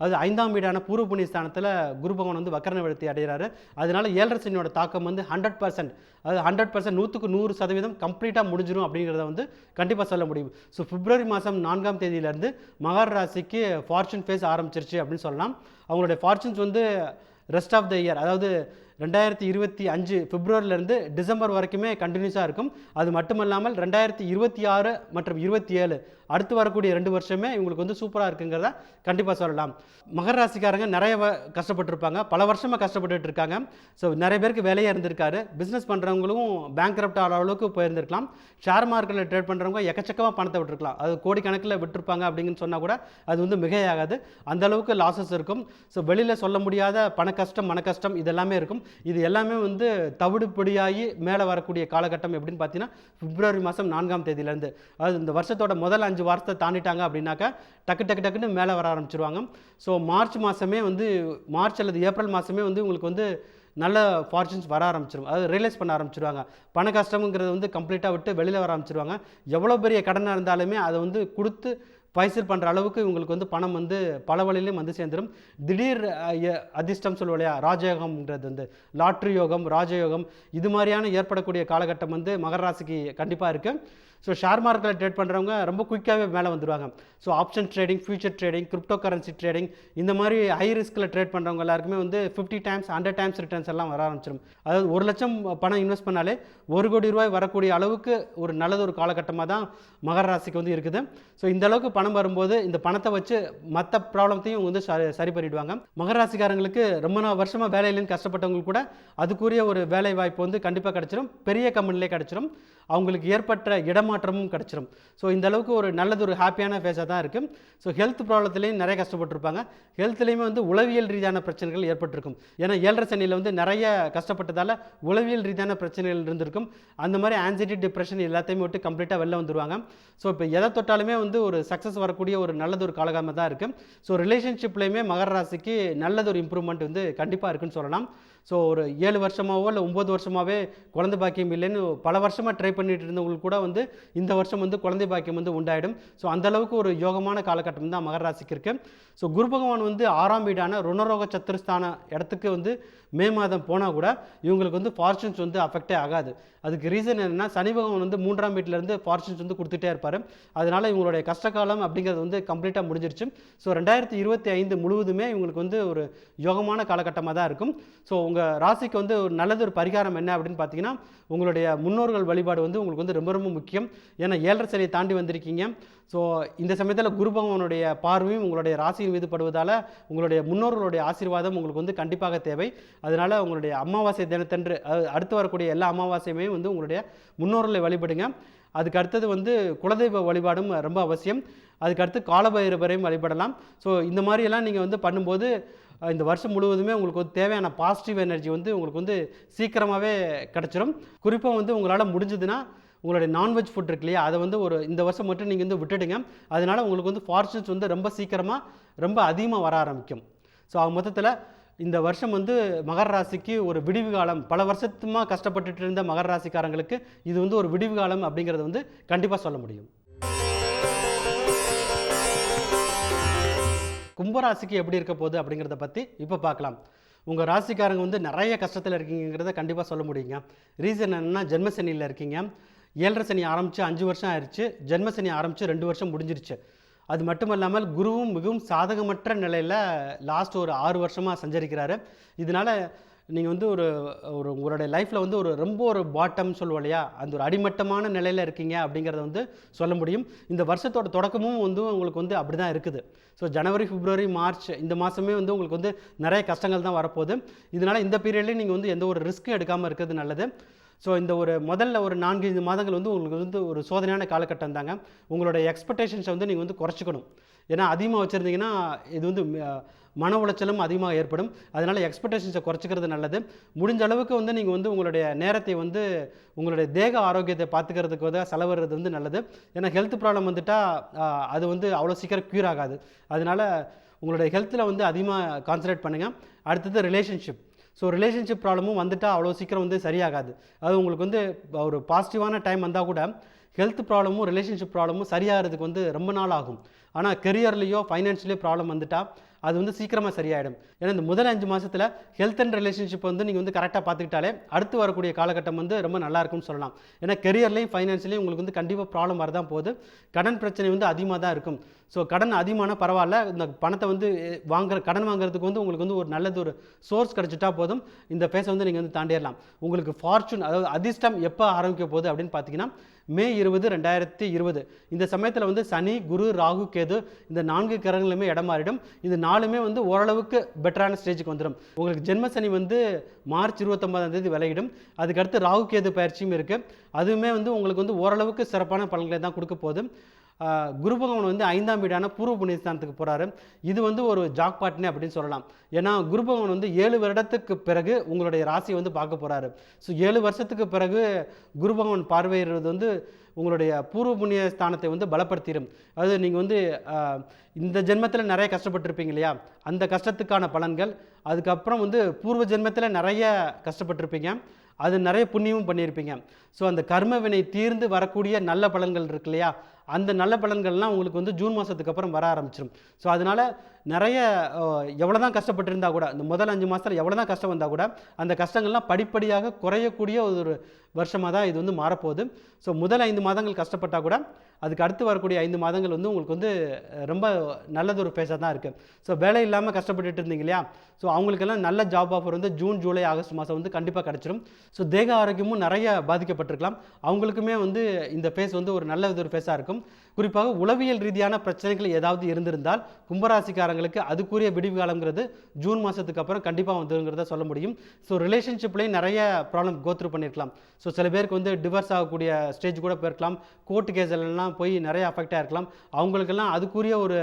அது 5ஆம் வீடான பூர்வ புண்ணிய ஸ்தானத்தில் குரு பகவான் வந்து வக்கர நிவர்த்தி அடைகிறாரு. அதனால 7.5 சனியோட தாக்கம் வந்து 100%, அது 100%, 100க்கு 100% கம்ப்ளீட்டாக முடிஞ்சிடும் அப்படிங்கிறத வந்து கண்டிப்பாக சொல்ல முடியும். ஸோ பிப்ரவரி மாதம் 4ஆம் தேதியிலேருந்து மகர ராசிக்கு ஃபார்ச்சூன் ஃபேஸ் ஆரம்பிச்சிருச்சு அப்படின்னு சொல்லலாம். அவங்களுடைய ஃபார்ச்சூன்ஸ் வந்து ரெஸ்ட் ஆஃப் த இயர், அதாவது 2025 பிப்ரவரியிலேருந்து டிசம்பர் வரைக்குமே கண்டினியூஸாக இருக்கும். அது மட்டுமல்லாமல் 2026 மற்றும் 27 அடுத்து வரக்கூடிய 2 வருஷமே இவங்களுக்கு வந்து சூப்பராக இருக்குங்கிறத கண்டிப்பாக சொல்லலாம். மகர ராசிக்காரங்க நிறைய கஷ்டப்பட்டுருப்பாங்க, பல வருஷமாக கஷ்டப்பட்டுட்டு இருக்காங்க. ஸோ நிறைய பேருக்கு வேலையே இருந்திருக்காரு. பிஸ்னஸ் பண்ணுறவங்களும் பேங்க்ரப்ட் ஆகிற அளவுக்கு போயிருந்திருக்கலாம். ஷேர் மார்க்கெட்டில் ட்ரேட் பண்ணுறவங்க எக்கச்சக்கமாக பணத்தை விட்டுருக்கலாம். அது கோடிக்கணக்கில் விட்டுருப்பாங்க அப்படின்னு சொன்னால் கூட அது வந்து மிகையாகாது. அந்தளவுக்கு லாஸஸ் இருக்கும். ஸோ வெளியில் சொல்ல முடியாத பண கஷ்டம், மன கஷ்டம் இதெல்லாமே இருக்கும். இது எல்லாமே வந்து தவிடுபடியாகி மேலே வரக்கூடிய காலகட்டம் எப்படின்னு பார்த்தீங்கன்னா பிப்ரவரி மாதம் 4ஆம் தேதியிலேருந்து, அதாவது இந்த வருஷத்தோட முதல் 5 வாரத்தை தாண்டிட்டாங்க அப்படின்னாக்கா டக்குன்னு மேலே வர ஆரம்பிச்சிருவாங்க. ஸோ மார்ச் மாதமே வந்து, மார்ச் அல்லது ஏப்ரல் மாதமே வந்து உங்களுக்கு வந்து நல்ல ஃபார்ச்சூன்ஸ் வர ஆரம்பிச்சிடும். அதாவது ரியலைஸ் பண்ண ஆரம்பிச்சிருவாங்க. பண கஷ்டம்ங்கிறது வந்து கம்ப்ளீட்டாக விட்டு வெளியில் வர ஆரம்பிச்சிருவாங்க. எவ்வளோ பெரிய கடனாக இருந்தாலுமே அதை வந்து கொடுத்து பைசல் பண்ணுற அளவுக்கு இவங்களுக்கு வந்து பணம் வந்து பல வழியிலையும் வந்து சேர்ந்துடும். திடீர் அதிர்ஷ்டம் சொல்லுவோம் இல்லையா, ராஜயோகம்ங்கிறது வந்து லாட்ரி யோகம், ராஜயோகம் இது மாதிரியான ஏற்படக்கூடிய காலகட்டம் வந்து மகர ராசிக்கு கண்டிப்பாக இருக்குது. ஸோ ஷேர் மார்க்கெட்டில் ட்ரேட் பண்ணுறவங்க ரொம்ப குயிக்காகவே மேலே வந்துடுவாங்க. So option trading, future trading, crypto currency trading இந்த மாதிரி ஹை ரிஸ்கில் ட்ரேட் பண்ணுறவங்க எல்லாருக்குமே வந்து 50 டைம்ஸ் 100 டைம்ஸ் ரிட்டர்ன்ஸ் எல்லாம் வர ஆரம்பிச்சிடும். அதாவது 1 லட்சம் பணம் இன்வெஸ்ட் பண்ணாலே 1 கோடி ரூபாய் வரக்கூடிய அளவுக்கு ஒரு நல்லது ஒரு காலகட்டமாக தான் மகர ராசிக்கு வந்து இருக்குது. ஸோ இந்த அளவுக்கு பணம் வரும்போது இந்த பணத்தை வச்சு மற்ற ப்ராப்ளத்தையும் வந்து சரி பண்ணிடுவாங்க. மகர ராசிக்காரங்களுக்கு ரொம்ப வருஷமாக வேலையிலேருந்து கஷ்டப்பட்டவங்களுக்கு கூட அதுக்குரிய ஒரு வேலை வாய்ப்பு வந்து கண்டிப்பாக கிடச்சிடும். பெரிய கம்பெனிலே கிடச்சிடும். அவங்களுக்கு ஏற்பட்ட இடமாற்றமும் கிடச்சிடும். ஸோ இந்த அளவுக்கு ஒரு நல்லது ஒரு ஹாப்பியான ஃபேஸாக தான் இருக்குது. ஸோ ஹெல்த் ப்ராப்ளத்துலேயும் நிறைய கஷ்டப்பட்டுருப்பாங்க. ஹெல்த்லேயுமே வந்து உளவியல் ரீதியான பிரச்சனைகள் ஏற்பட்டிருக்கும். ஏன்னா 7.5 சனியில் வந்து நிறைய கஷ்டப்பட்டதால் உளவியல் ரீதியான பிரச்சனைகள் இருந்திருக்கும். அந்த மாதிரி ஆன்சைட்டி, டிப்ரெஷன் எல்லாத்தையுமே விட்டு கம்ப்ளீட்டாக வெளில வந்துடுவாங்க. ஸோ இப்போ எதை தொட்டாலுமே வந்து ஒரு சக்ஸஸ் வரக்கூடிய ஒரு நல்லது ஒரு காலகட்டமாக தான் இருக்குது. ஸோ ரிலேஷன்ஷிப்லேயுமே மகர ராசிக்கு நல்லது ஒரு இம்ப்ரூவ்மெண்ட் வந்து கண்டிப்பாக இருக்குன்னு சொல்லலாம். ஸோ ஒரு 7 வருஷமாவோ இல்லை 9 வருஷமாகவே குழந்தை பாக்கியம் இல்லைன்னு பல வருஷமாக ட்ரை பண்ணிட்டு இருந்தவங்களுக்கு கூட வந்து இந்த வருஷம் வந்து குழந்தை பாக்கியம் வந்து உண்டாயிடும். ஸோ அந்தளவுக்கு ஒரு யோகமான காலகட்டம் தான் மகர ராசிக்கு இருக்குது. ஸோ குரு பகவான் வந்து 6ஆம் வீடான ருணரோக சத்துருஸ்தான இடத்துக்கு வந்து மே மாதம் போனால் கூட இவங்களுக்கு வந்து ஃபார்ச்சூன்ஸ் வந்து அஃபெக்டே ஆகாது. அதுக்கு ரீசன் என்னென்னா, சனி பகவான் வந்து 3ஆம் வீட்டிலேருந்து ஃபார்ச்சூன்ஸ் வந்து கொடுத்துட்டே இருப்பார். அதனால் இவங்களுடைய கஷ்டகாலம் அப்படிங்கிறது வந்து கம்ப்ளீட்டாக முடிஞ்சிருச்சு. ஸோ 2025 முழுவதுமே இவங்களுக்கு வந்து ஒரு யோகமான காலகட்டமாக தான் இருக்கும். ஸோ உங்கள் ராசிக்கு வந்து ஒரு நல்லது ஒரு பரிகாரம் என்ன அப்படின்னு பார்த்தீங்கன்னா, உங்களுடைய முன்னோர்கள் வழிபாடு வந்து உங்களுக்கு வந்து ரொம்ப ரொம்ப முக்கியம். ஏன்னா 7.5 சனியை தாண்டி வந்திருக்கீங்க. ஸோ இந்த சமயத்தில் குரு பகவானுடைய பார்வையும் உங்களுடைய ராசியின் மீது படுவதால் உங்களுடைய முன்னோர்களுடைய ஆசீர்வாதம் உங்களுக்கு வந்து கண்டிப்பாக தேவை. அதனால் உங்களுடைய அமாவாசை தினத்தன்று அடுத்து வரக்கூடிய எல்லா அமாவாசையுமே வந்து உங்களுடைய முன்னோர்களை வழிபடுங்க. அதுக்கு அடுத்தது வந்து குலதெய்வ வழிபாடும் ரொம்ப அவசியம். அதுக்கடுத்து காலபைரவரையும் வழிபடலாம். ஸோ இந்த மாதிரியெல்லாம் நீங்கள் வந்து பண்ணும்போது இந்த வருஷம் முழுவதுமே உங்களுக்கு வந்து தேவையான பாசிட்டிவ் எனர்ஜி வந்து உங்களுக்கு வந்து சீக்கிரமாகவே கிடச்சிரும். குறிப்பாக வந்து உங்களால் முடிஞ்சதுன்னா உங்களுடைய நான்வெஜ் ஃபுட் இருக்கு இல்லையா, அதை வந்து ஒரு இந்த வருஷம் மட்டும் நீங்கள் வந்து விட்டுடுங்க. அதனால் உங்களுக்கு வந்து ஃபார்ச்சூன்ஸ் வந்து ரொம்ப சீக்கிரமாக ரொம்ப அதிகமாக வர ஆரம்பிக்கும். ஸோ மொத்தத்தில் இந்த வருஷம் வந்து மகர ராசிக்கு ஒரு விடிவு காலம். பல வருஷத்துமாக கஷ்டப்பட்டுட்டு இருந்த மகர ராசிக்காரங்களுக்கு இது வந்து ஒரு விடிவு காலம் அப்படிங்கிறது வந்து கண்டிப்பாக சொல்ல முடியும். கும்பராசிக்கு எப்படி இருக்க போகுது அப்படிங்கிறத பற்றி இப்போ பார்க்கலாம். உங்கள் ராசிக்காரங்க வந்து நிறைய கஷ்டத்தில் இருக்கீங்கிறத கண்டிப்பாக சொல்ல முடியுங்க. ரீசன் என்னென்னா, ஜென்மசனியில் இருக்கீங்க. 7.5 சனி ஆரம்பித்து 5 வருஷம் ஆயிடுச்சு. ஜென்மசனி ஆரம்பித்து 2 வருஷம் முடிஞ்சிருச்சு. அது மட்டும் இல்லாமல் குருவும் மிகவும் சாதகமற்ற நிலையில் லாஸ்ட் ஒரு 6 வருஷமாக சஞ்சரிக்கிறாரு. இதனால் நீங்கள் வந்து ஒரு உங்களுடைய லைஃப்பில் வந்து ரொம்ப ஒரு பாட்டம் சொல்லுவோம் இல்லையா, அந்த ஒரு அடிமட்டமான நிலையில் இருக்கீங்க அப்படிங்கிறத வந்து சொல்ல முடியும். இந்த வருஷத்தோட தொடக்கமும் வந்து உங்களுக்கு வந்து அப்படி தான் இருக்குது. ஸோ ஜனவரி, பிப்ரவரி, மார்ச் இந்த மாதமே வந்து உங்களுக்கு வந்து நிறைய கஷ்டங்கள் தான் வரப்போகுது. இதனால் இந்த பீரியட்லேயும் நீங்கள் வந்து எந்த ஒரு ரிஸ்க்கும் எடுக்காமல் இருக்கிறது நல்லது. ஸோ இந்த முதல்ல ஒரு 4-5 மாதங்கள் வந்து உங்களுக்கு வந்து ஒரு சோதனையான காலகட்டம் தாங்க. உங்களுடைய எக்ஸ்பெக்டேஷன்ஸை வந்து நீங்கள் வந்து குறைச்சிக்கணும். ஏன்னா அதிகமாக வச்சுருந்தீங்கன்னா இது வந்து மன உளைச்சலும் அதிகமாக ஏற்படும். அதனால் எக்ஸ்பெக்டேஷன்ஸை குறைச்சிக்கிறது நல்லது. முடிஞ்ச அளவுக்கு வந்து நீங்கள் வந்து உங்களுடைய நேரத்தை வந்து உங்களுடைய தேக ஆரோக்கியத்தை பார்த்துக்கிறதுக்கு வந்து செலவிடுறது வந்து நல்லது. ஏன்னா ஹெல்த் ப்ராப்ளம் வந்துட்டால் அது வந்து அவ்வளோ சீக்கிரம் க்யூர் ஆகாது. அதனால் உங்களுடைய ஹெல்த்தில் வந்து அதிகமாக கான்சன்ட்ரேட் பண்ணுங்கள். அடுத்தது ரிலேஷன்ஷிப். ஸோ ரிலேஷன்ஷிப் ப்ராப்ளமும் வந்துட்டால் அவ்வளோ சீக்கிரம் வந்து சரியாகாது. அது உங்களுக்கு வந்து ஒரு பாசிட்டிவான டைம் வந்தால் கூட ஹெல்த் ப்ராப்ளமும் ரிலேஷன்ஷிப் ப்ராப்ளமும் சரியாகிறதுக்கு வந்து ரொம்ப நாள் ஆகும். ஆனால் கெரியர்லேயோ ஃபைனான்ஷியலையோ ப்ராப்ளம் வந்துட்டால் அது வந்து சீக்கிரமாக சரியாயிடும். ஏன்னா இந்த முதல் 5 மாதத்தில் ஹெல்த் அண்ட் ரிலேஷன்ஷிப் வந்து நீங்கள் வந்து கரெக்டாக பார்த்துக்கிட்டாலே அடுத்து வரக்கூடிய காலகட்டம் வந்து ரொம்ப நல்லா இருக்கும்னு சொல்லலாம். ஏன்னா கெரியர்லையும் ஃபைனான்ஷியலையும் உங்களுக்கு வந்து கண்டிப்பாக ப்ராப்ளம் வரதான் போகுது. கடன் பிரச்சனை வந்து அதிகமாக தான் இருக்கும். ஸோ கடன் அதிகமான பரவாயில்ல, இந்த பணத்தை வந்து கடன் வாங்குறதுக்கு வந்து உங்களுக்கு வந்து ஒரு நல்லது ஒரு சோர்ஸ் கிடச்சிட்டா போதும். இந்த ஃபேஸை வந்து நீங்கள் வந்து தாண்டிடலாம். உங்களுக்கு ஃபார்ச்சூன், அதாவது அதிர்ஷ்டம் எப்போ ஆரம்பிக்க போகுது அப்படின்னு பார்த்தீங்கன்னா, மே 20, 2020 இந்த சமயத்தில் வந்து சனி, குரு, ராகு, கேது இந்த 4 கிரகங்களுமே இடம் மாறிடும். இது 4மே வந்து ஓரளவுக்கு பெட்டரான ஸ்டேஜுக்கு வந்துடும். உங்களுக்கு ஜென்ம சனி வந்து மார்ச் 29ஆம் தேதி விலகிடும். அதுக்கடுத்து ராகு கேது பயிற்சியும் இருக்குது. அதுவுமே வந்து உங்களுக்கு வந்து ஓரளவுக்கு சிறப்பான பலன்களை தான் கொடுக்க போகுது. குரு பகவான் வந்து 5ஆம் வீடான பூர்வ புண்ணியஸ்தானத்துக்கு போகிறாரு. இது வந்து ஒரு ஜாக்பாட்னே அப்படின்னு சொல்லலாம். ஏன்னா குரு பகவான் வந்து 7 வருடத்துக்கு பிறகு உங்களுடைய ராசியை வந்து பார்க்க போகிறாரு. ஸோ 7 வருஷத்துக்கு பிறகு குரு பகவான் பார்வையிடுறது வந்து உங்களுடைய பூர்வ புண்ணிய ஸ்தானத்தை வந்து பலப்படுத்திடும். அது நீங்கள் வந்து இந்த ஜென்மத்தில் நிறைய கஷ்டப்பட்டுருப்பீங்க இல்லையா, அந்த கஷ்டத்துக்கான பலன்கள். அதுக்கப்புறம் வந்து பூர்வ ஜென்மத்தில் நிறைய கஷ்டப்பட்டுருப்பீங்க, அது நிறைய புண்ணியமும் பண்ணியிருப்பீங்க. ஸோ அந்த கர்ம வினை தீர்ந்து வரக்கூடிய நல்ல பலன்கள் இருக்கு இல்லையா, அந்த நல்ல பலன்கள்லாம் உங்களுக்கு வந்து ஜூன் மாதத்துக்கு அப்புறம் வர ஆரம்பிச்சிடும். ஸோ அதனால் நிறைய எவ்வளோ தான் கஷ்டப்பட்டிருந்தா கூட, இந்த முதல் 5 மாதத்தில் எவ்வளோ தான் கஷ்டம் வந்தால் கூட அந்த கஷ்டங்கள்லாம் படிப்படியாக குறையக்கூடிய ஒரு வருஷமாக தான் இது வந்து மாறப்போகுது. ஸோ முதல் 5 மாதங்கள் கஷ்டப்பட்டால் கூட அதுக்கு அடுத்து வரக்கூடிய 5 மாதங்கள் வந்து உங்களுக்கு வந்து ரொம்ப நல்லது ஒரு ஃபேஸாக தான் இருக்குது. ஸோ வேலை இல்லாமல் கஷ்டப்பட்டுட்டு இருந்தீங்க இல்லையா, ஸோ அவங்களுக்கெல்லாம் நல்ல ஜாப் ஆஃபர் வந்து ஜூன், ஜூலை, ஆகஸ்ட் மாதம் வந்து கண்டிப்பாக கிடச்சிடும். ஸோ தேக ஆரோக்கியமும் நிறைய பாதிக்கப்பட்டிருக்கலாம். அவங்களுக்குமே வந்து இந்த ஃபேஸ் வந்து ஒரு நல்ல ஒரு ஃபேஸாக இருக்கும். குறிப்பாக உளவியல் ரீதியான பிரச்சனைகள் ஏதாவது இருந்திருந்தால் கும்பராசிக்காரங்களுக்கு அதுக்குரிய விடிவு காலங்கிறது ஜூன் மாதத்துக்கு அப்புறம் கண்டிப்பாக வந்துங்கிறத சொல்ல முடியும். ஸோ ரிலேஷன்ஷிப்லேயும் நிறைய ப்ராப்ளம் கோத்ரூ பண்ணியிருக்கலாம். ஸோ சில பேருக்கு வந்து டிவர்ஸ் ஆகக்கூடிய ஸ்டேஜ் கூட போயிருக்கலாம். கோர்ட்டு கேஸ் எல்லாம் போய் நிறைய அஃபெக்ட் ஆகிருக்கலாம். அவங்களுக்கெல்லாம் அதுக்குரிய ஒரு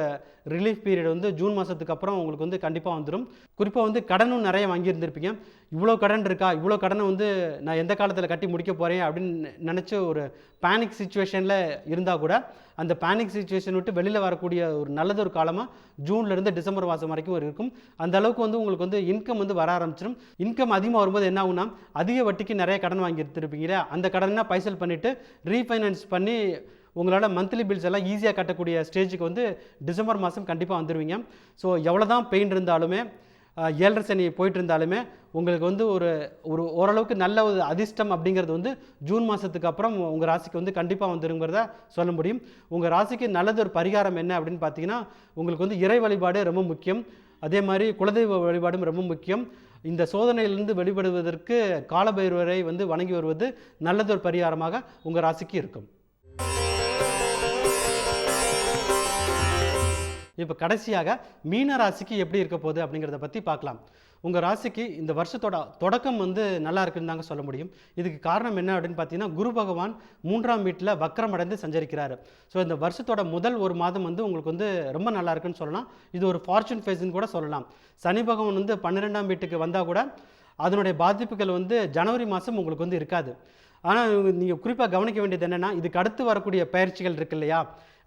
ரிலீஃப் பீரியட் வந்து ஜூன் மாதத்துக்கு அப்புறம் உங்களுக்கு வந்து கண்டிப்பாக வந்துடும். குறிப்பாக வந்து கடனும் நிறைய வாங்கியிருந்திருப்பீங்க. இவ்வளோ கடன் இருக்கா, இவ்வளோ கடனை வந்து நான் எந்த காலத்தில் கட்டி முடிக்க போகிறேன் அப்படின்னு நினச்சி ஒரு பேனிக் சுச்சுவேஷனில் இருந்தால் கூட அந்த பேனிக் சிச்சுவேஷன் விட்டு வெளியில் வரக்கூடிய ஒரு நல்லது ஒரு காலமாக ஜூன்லேருந்து டிசம்பர் மாதம் வரைக்கும் இருக்கும். அந்த அளவுக்கு வந்து உங்களுக்கு வந்து இன்கம் வந்து வர ஆரம்பிச்சிடும். இன்கம் அதிகமாக வரும்போது என்ன ஆகும்னா, அதிக வட்டிக்கு நிறைய கடன் வாங்கி எடுத்துருப்பீங்களா, அந்த கடனை பைசல் பண்ணிவிட்டு ரீஃபைனான்ஸ் பண்ணி உங்களால் மந்த்லி பில்ஸ் எல்லாம் ஈஸியாக கட்டக்கூடிய ஸ்டேஜுக்கு வந்து டிசம்பர் மாதம் கண்டிப்பாக வந்துடுவீங்க. ஸோ எவ்வளோ தான் பெயின் இருந்தாலுமே, 7.5 சனி போயிட்டு இருந்தாலுமே உங்களுக்கு வந்து ஒரு ஓரளவுக்கு நல்ல ஒரு அதிர்ஷ்டம் அப்படிங்கிறது வந்து ஜூன் மாதத்துக்கு அப்புறம் உங்கள் ராசிக்கு வந்து கண்டிப்பாக வந்துருங்கிறத சொல்ல முடியும். உங்கள் ராசிக்கு நல்லது ஒரு பரிகாரம் என்ன அப்படின்னு பார்த்தீங்கன்னா, உங்களுக்கு வந்து இறை வழிபாடு ரொம்ப முக்கியம். அதே மாதிரி குலதெய்வ வழிபாடும் ரொம்ப முக்கியம். இந்த சோதனையிலிருந்து வெளிப்படுவதற்கு காலபைரவரை வந்து வணங்கி வருவது நல்லதொரு பரிகாரமாக உங்கள் ராசிக்கு இருக்கும். இப்போ கடைசியாக மீன ராசிக்கு எப்படி இருக்க போகுது அப்படிங்கிறத பற்றி பார்க்கலாம். உங்கள் ராசிக்கு இந்த வருஷத்தோட தொடக்கம் வந்து நல்லா இருக்குன்னு தாங்க சொல்ல முடியும். இதுக்கு காரணம் என்ன அப்படின்னு பார்த்தீங்கன்னா, குரு பகவான் 3ஆம் வீட்டில் வக்ரம் அடைந்து சஞ்சரிக்கிறாரு. ஸோ இந்த வருஷத்தோட முதல் ஒரு மாதம் வந்து உங்களுக்கு வந்து ரொம்ப நல்லா இருக்குன்னு சொல்லலாம். இது ஒரு ஃபார்ச்சூன் ஃபேஸ்ன்னு கூட சொல்லலாம். சனி பகவான் வந்து 12ஆம் வீட்டுக்கு வந்தால் கூட அதனுடைய பாதிப்புகள் வந்து ஜனவரி மாதம் உங்களுக்கு வந்து இருக்காது. ஆனால் நீங்கள் குறிப்பாக கவனிக்க வேண்டியது என்னென்னா, இதுக்கு அடுத்து வரக்கூடிய பயிற்சிகள் இருக்கு இல்லையா,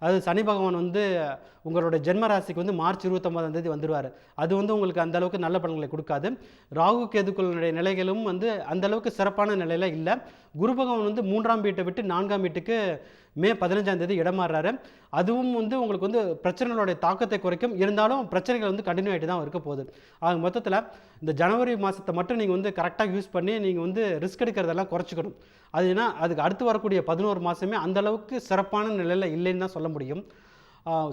அது சனி பகவான் வந்து உங்களோட ஜென்ம ராசிக்கு வந்து மார்ச் 29ஆம் தேதி வந்துடுவார். அது வந்து உங்களுக்கு அந்த அளவுக்கு நல்ல பலன்களை கொடுக்காது. ராகு கேதுக்களுடைய நிலைகளும் வந்து அந்த அளவுக்கு சிறப்பான நிலையில் இல்லை. குரு பகவான் வந்து 3ஆம் வீட்டை விட்டு 4ஆம் வீட்டுக்கு மே 15ஆம் தேதி இடமாறுறாரு. அதுவும் வந்து உங்களுக்கு வந்து பிரச்சனைகளுடைய தாக்கத்தை குறைக்கும். இருந்தாலும் பிரச்சனைகள் வந்து கண்டினியூ ஆகிட்டு தான் இருக்க போகுது. ஆக மொத்தத்தில் இந்த ஜனவரி மாதத்தை மட்டும் நீங்கள் வந்து கரெக்டாக யூஸ் பண்ணி நீங்கள் வந்து ரிஸ்க் எடுக்கிறதெல்லாம் குறைச்சிக்கணும். அது ஏன்னா அதுக்கு அடுத்து வரக்கூடிய 11 மாதமே அந்தளவுக்கு சிறப்பான நிலையில் இல்லைன்னு தான் சொல்ல முடியும்.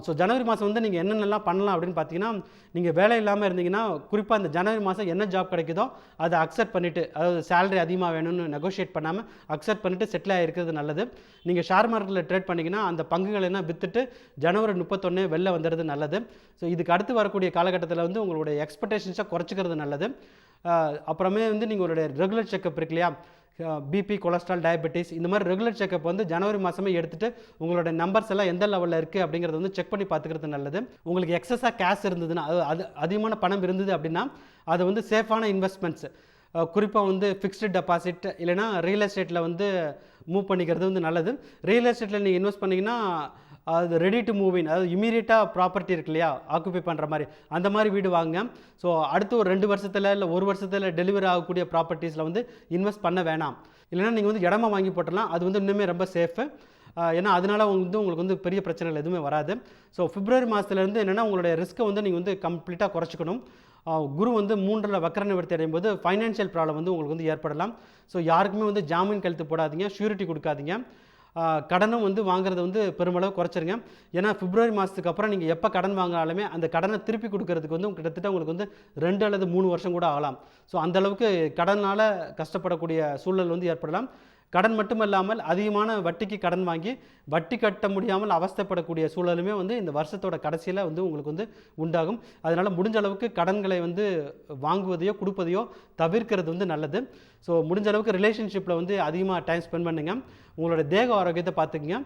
ஸோ ஜனவரி மாதம் வந்து நீங்கள் என்னென்னலாம் பண்ணலாம் அப்படின்னு பார்த்தீங்கன்னா, நீங்கள் வேலை இல்லாமல் இருந்தீங்கன்னா குறிப்பாக இந்த ஜனவரி மாதம் என்ன ஜாப் கிடைக்குதோ அதை அக்செப்ட் பண்ணிவிட்டு, அதாவது சேலரி அதிகமாக வேணும்னு நெகோஷியேட் பண்ணாமல் அக்செப்ட் பண்ணிவிட்டு செட்டில் ஆகிருக்கிறது நல்லது. நீங்கள் ஷேர் மார்க்கெட்டில் ட்ரேட் பண்ணிங்கன்னா அந்த பங்குகள் என்ன விற்றுட்டு ஜனவரி 31 வெளில வந்துடுறது நல்லது. ஸோ இதுக்கு அடுத்து வரக்கூடிய காலகட்டத்தில் வந்து உங்களுடைய எக்ஸ்பெக்டேஷன்ஸை குறைச்சிக்கிறது நல்லது. அப்புறமே வந்து நீங்கள் உங்களுடைய ரெகுலர் செக்கப் இருக்கு இல்லையா, பிபி, கொலஸ்ட்ரால், டயபெட்டிஸ், இந்த மாதிரி ரெகுலர் செக்கப் வந்து ஜனவரி மாதமே எடுத்துகிட்டு உங்களோட நம்பர்ஸ் எல்லாம் எந்த லெவலில் இருக்குது அப்படிங்கிறத வந்து செக் பண்ணி பார்த்துக்கிறது நல்லது. உங்களுக்கு எக்ஸஸாக கேஷ் இருந்ததுன்னா, அது அதிகமான பணம் இருந்தது அப்படின்னா அதை வந்து சேஃபான இன்வெஸ்ட்மெண்ட்ஸ், குறிப்பாக வந்து ஃபிக்ஸ்டு டெபாசிட் இல்லைனா ரியல் எஸ்டேட்டில் வந்து மூவ் பண்ணிக்கிறது வந்து நல்லது. ரியல் எஸ்டேட்டில் நீங்கள் இன்வெஸ்ட் பண்ணிங்கன்னா அது ரெடி டு மூவ் இன், அதாவது இமீடியட்டாக ப்ராப்பர்ட்டி இருக்கு இல்லையா, ஆக்குபை பண்ணுற மாதிரி அந்த மாதிரி வீடு வாங்குங்க. ஸோ அடுத்து ஒரு 2 வருஷத்தில் இல்லை 1 வருஷத்தில் டெலிவரி ஆகக்கூடிய ப்ராப்பர்ட்டிஸில் வந்து இன்வெஸ்ட் பண்ண வேணாம். இல்லைனா நீங்கள் வந்து இடமா வாங்கி போட்டலாம், அது வந்து இன்னுமே ரொம்ப சேஃபு. ஏன்னா அதனால் வந்து உங்களுக்கு வந்து பெரிய பிரச்சனைகள் எதுவுமே வராது. ஸோ பிப்ரவரி மாதத்துலேருந்து என்னென்னா உங்களுடைய ரிஸ்க்கை வந்து நீங்கள் வந்து கம்ப்ளீட்டாக குறைச்சிக்கணும். குரு வந்து 3ல் வக்கர நிவர்த்தி அடையும் போது ஃபைனான்ஷியல் ப்ராப்ளம் வந்து உங்களுக்கு வந்து ஏற்படலாம். ஸோ யாருக்குமே வந்து ஜாமீன் கழுத்து போடாதீங்க, ஷூரிட்டி கொடுக்காதீங்க. கடனும் வந்து வாங்குறத வந்து பெருமளவு குறைச்சிருங்க. ஏன்னா பிப்ரவரி மாதத்துக்கு அப்புறம் நீங்கள் எப்போ கடன் வாங்கினாலுமே அந்த கடனை திருப்பி கொடுக்கறதுக்கு வந்து கிட்டத்தட்ட உங்களுக்கு வந்து 2 அல்லது 3 வருஷம் கூட ஆகலாம். ஸோ அந்தளவுக்கு கடனால் கஷ்டப்படக்கூடிய சூழல் வந்து ஏற்படலாம். கடன் மட்டுமல்லாமல் அதிகமான வட்டிக்கு கடன் வாங்கி வட்டி கட்ட முடியாமல் அவஸ்தைப்படக்கூடிய சூழலுமே வந்து இந்த வருஷத்தோட கடைசியில் வந்து உங்களுக்கு வந்து உண்டாகும். அதனால் முடிஞ்ச அளவுக்கு கடன்களை வந்து வாங்குவதையோ கொடுப்பதையோ தவிர்க்கிறது வந்து நல்லது. ஸோ முடிஞ்ச அளவுக்கு ரிலேஷன்ஷிப்பில் வந்து அதிகமாக டைம் ஸ்பெண்ட் பண்ணுங்கள். உங்களோட தேக ஆரோக்கியத்தை பார்த்துக்குங்க.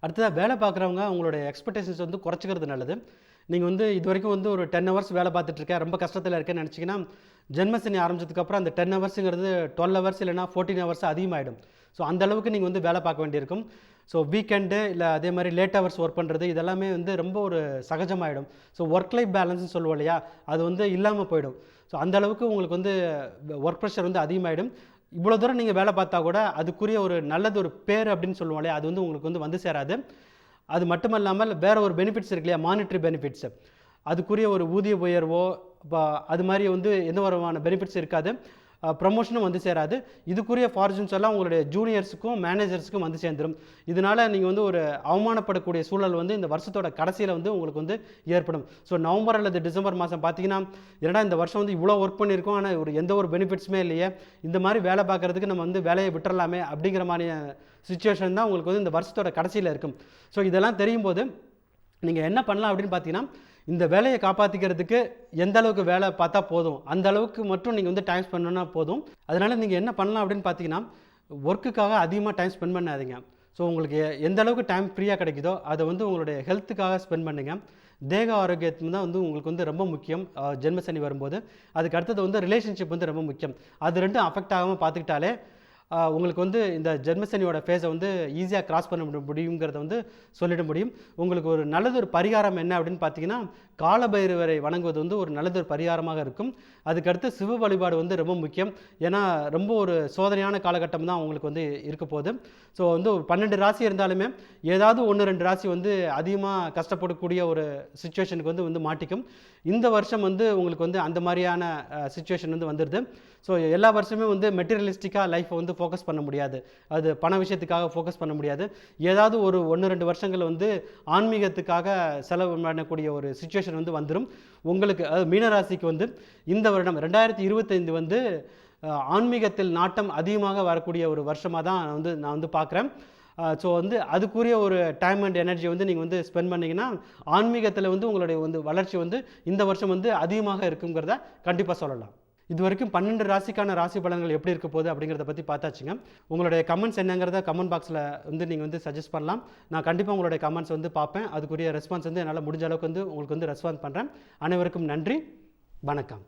அடுத்ததாக வேலை பார்க்குறவங்க உங்களுடைய எக்ஸ்பெக்டேஷன்ஸ் வந்து குறைச்சிக்கிறது நல்லது. நீங்கள் வந்து இது வரைக்கும் வந்து ஒரு 10 ஹவர்ஸ் வேலை பார்த்துட்ருக்கேன், ரொம்ப கஷ்டத்தில் இருக்கேன்னு நினச்சிங்கன்னா, ஜென்மசனி ஆரம்பிச்சதுக்கப்புறம் அந்த 10 ஹவர்ஸுங்கிறது 12 ஹவர்ஸ் இல்லைனா 14 ஹவர்ஸ் அதிகமாகிடும். ஸோ அந்தளவுக்கு நீங்கள் வந்து வேலை பார்க்க வேண்டியிருக்கும். ஸோ வீக்கெண்டு இல்லை அதே மாதிரி லேட் ஹவர்ஸ் ஒர்க் பண்ணுறது இதெல்லாமே வந்து ரொம்ப ஒரு சகஜமாகிடும். ஸோ ஒர்க் லைஃப் பேலன்ஸ்னு சொல்லுவோம் இல்லையா, அது வந்து இல்லாமல் போயிடும். ஸோ அந்தளவுக்கு உங்களுக்கு வந்து ஒர்க் ப்ரெஷர் வந்து அதிகமாகிடும். இவ்வளோ தூரம் நீங்கள் வேலை பார்த்தா கூட அதுக்குரிய ஒரு நல்லது ஒரு பேர் அப்படின்னு சொல்லுவோம் இல்லையா, அது வந்து உங்களுக்கு வந்து சேராது. அது மட்டும் இல்லாமல் வேறு ஒரு பெனிஃபிட்ஸ் இருக்கு இல்லையா, மானிட்ரி பெனிஃபிட்ஸ், அதுக்குரிய ஒரு ஊதிய உயர்வோ இப்போ அது மாதிரி வந்து எந்த விதமான பெனிஃபிட்ஸ் இருக்காது. ப்ரமோஷனும் வந்து சேராது. இதுக்குரிய ஃபார்ச்சூன்ஸ் எல்லாம் உங்களுடைய ஜூனியர்ஸுக்கும் மேனேஜர்ஸுக்கும் வந்து சேர்ந்துடும். இதனால் நீங்கள் வந்து ஒரு அவமானப்படக்கூடிய சூழல் வந்து இந்த வருஷத்தோட கடைசியில் வந்து உங்களுக்கு வந்து ஏற்படும். ஸோ நவம்பர் அல்லது டிசம்பர் மாதம் பார்த்தீங்கன்னா, ஏன்னா இந்த வருஷம் வந்து இவ்வளோ ஒர்க் பண்ணியிருக்கோம், ஆனால் எந்த ஒரு பெனிஃபிட்ஸுமே இல்லையே, இந்த மாதிரி வேலை பார்க்குறதுக்கு நம்ம வந்து வேலையை விட்டுறலாமே அப்படிங்கிற மாதிரி சுச்சுவேஷன் தான் உங்களுக்கு வந்து இந்த வருஷத்தோட கடைசியில் இருக்கும். ஸோ இதெல்லாம் தெரியும் போது நீங்கள் என்ன பண்ணலாம் அப்படின்னு பார்த்தீங்கன்னா, இந்த வேலையை காப்பாற்றிக்கிறதுக்கு எந்த அளவுக்கு வேலை பார்த்தா போதும், அந்த அளவுக்கு மட்டும் நீங்கள் வந்து டைம் ஸ்பெண்ட் பண்ணால் போதும். அதனால் நீங்கள் என்ன பண்ணலாம் அப்படின்னு பார்த்தீங்கன்னா, ஒர்க்குக்காக அதிகமாக டைம் ஸ்பெண்ட் பண்ணாதீங்க. ஸோ உங்களுக்கு எந்த அளவுக்கு டைம் ஃப்ரீயாக கிடைக்குதோ அதை வந்து உங்களுடைய ஹெல்த்துக்காக ஸ்பெண்ட் பண்ணுங்கள். தேக ஆரோக்கியத்து தான் வந்து உங்களுக்கு வந்து ரொம்ப முக்கியம். ஜென்மசனி வரும்போது அதுக்கு அடுத்தது வந்து ரிலேஷன்ஷிப் வந்து ரொம்ப முக்கியம். அது ரெண்டும் அஃபெக்ட் ஆகாமல் பார்த்துக்கிட்டாலே உங்களுக்கு வந்து இந்த ஜென்மசனியோட ஃபேஸை வந்து ஈஸியாக கிராஸ் பண்ண முடியுங்கிறத வந்து சொல்லிட முடியும். உங்களுக்கு ஒரு நல்லதொரு பரிகாரம் என்ன அப்படின்னு பார்த்தீங்கன்னா, காலபைரவரை வணங்குவது வந்து ஒரு நல்லதொரு பரிகாரமாக இருக்கும். அதுக்கடுத்து சிவ வழிபாடு வந்து ரொம்ப முக்கியம். ஏன்னா ரொம்ப ஒரு சோதனையான காலகட்டம் தான் உங்களுக்கு வந்து இருக்க போகுது. ஸோ வந்து 12 ராசி இருந்தாலுமே ஏதாவது 1, 2 ராசி வந்து அதிகமாக கஷ்டப்படக்கூடிய ஒரு சுச்சுவேஷனுக்கு வந்து மாட்டிக்கும். இந்த வருஷம் வந்து உங்களுக்கு வந்து அந்த மாதிரியான சுச்சுவேஷன் வந்து வந்துடுது. ஸோ எல்லா வருஷமே வந்து மெட்டீரியலிஸ்டிக்காக லைஃப்பை வந்து ஃபோக்கஸ் பண்ண முடியாது. அது பண விஷயத்துக்காக ஃபோக்கஸ் பண்ண முடியாது. ஏதாவது ஒரு 1, 2 வருஷங்கள் வந்து ஆன்மீகத்துக்காக செலவு பண்ணக்கூடிய ஒரு சுச்சுவேஷன் வந்து வந்துடும். உங்களுக்கு மீனராசிக்கு வந்து இந்த வருடம் 2025 வந்து ஆன்மீகத்தில் நாட்டம் அதிகமாக வரக்கூடிய ஒரு வருஷமாக தான் நான் வந்து பார்க்குறேன். ஸோ வந்து அதுக்குரிய ஒரு டைம் அண்ட் எனர்ஜி வந்து நீங்கள் வந்து ஸ்பெண்ட் பண்ணிங்கன்னா ஆன்மீகத்தில் வந்து உங்களுடைய வந்து வளர்ச்சி வந்து இந்த வருஷம் வந்து அதிகமாக இருக்குங்கிறத கண்டிப்பாக சொல்லலாம். இது வரைக்கும் 12 ராசிக்கான ராசி பலன்கள் எப்படி இருக்க போகுது அப்படிங்கிறத பற்றி பார்த்தாச்சுங்க. உங்களுடைய கமெண்ட்ஸ் என்னங்கிறத கமெண்ட் பாக்ஸில் வந்து நீங்கள் வந்து சஜஸ்ட் பண்ணலாம். நான் கண்டிப்பாக உங்களுடைய கமெண்ட்ஸ் வந்து பார்ப்பேன். அதுக்குரிய ரெஸ்பான்ஸ் வந்து என்னால் முடிஞ்ச அளவுக்கு வந்து உங்களுக்கு வந்து ரெஸ்பான்ஸ் பண்ணுறேன். அனைவருக்கும் நன்றி, வணக்கம்.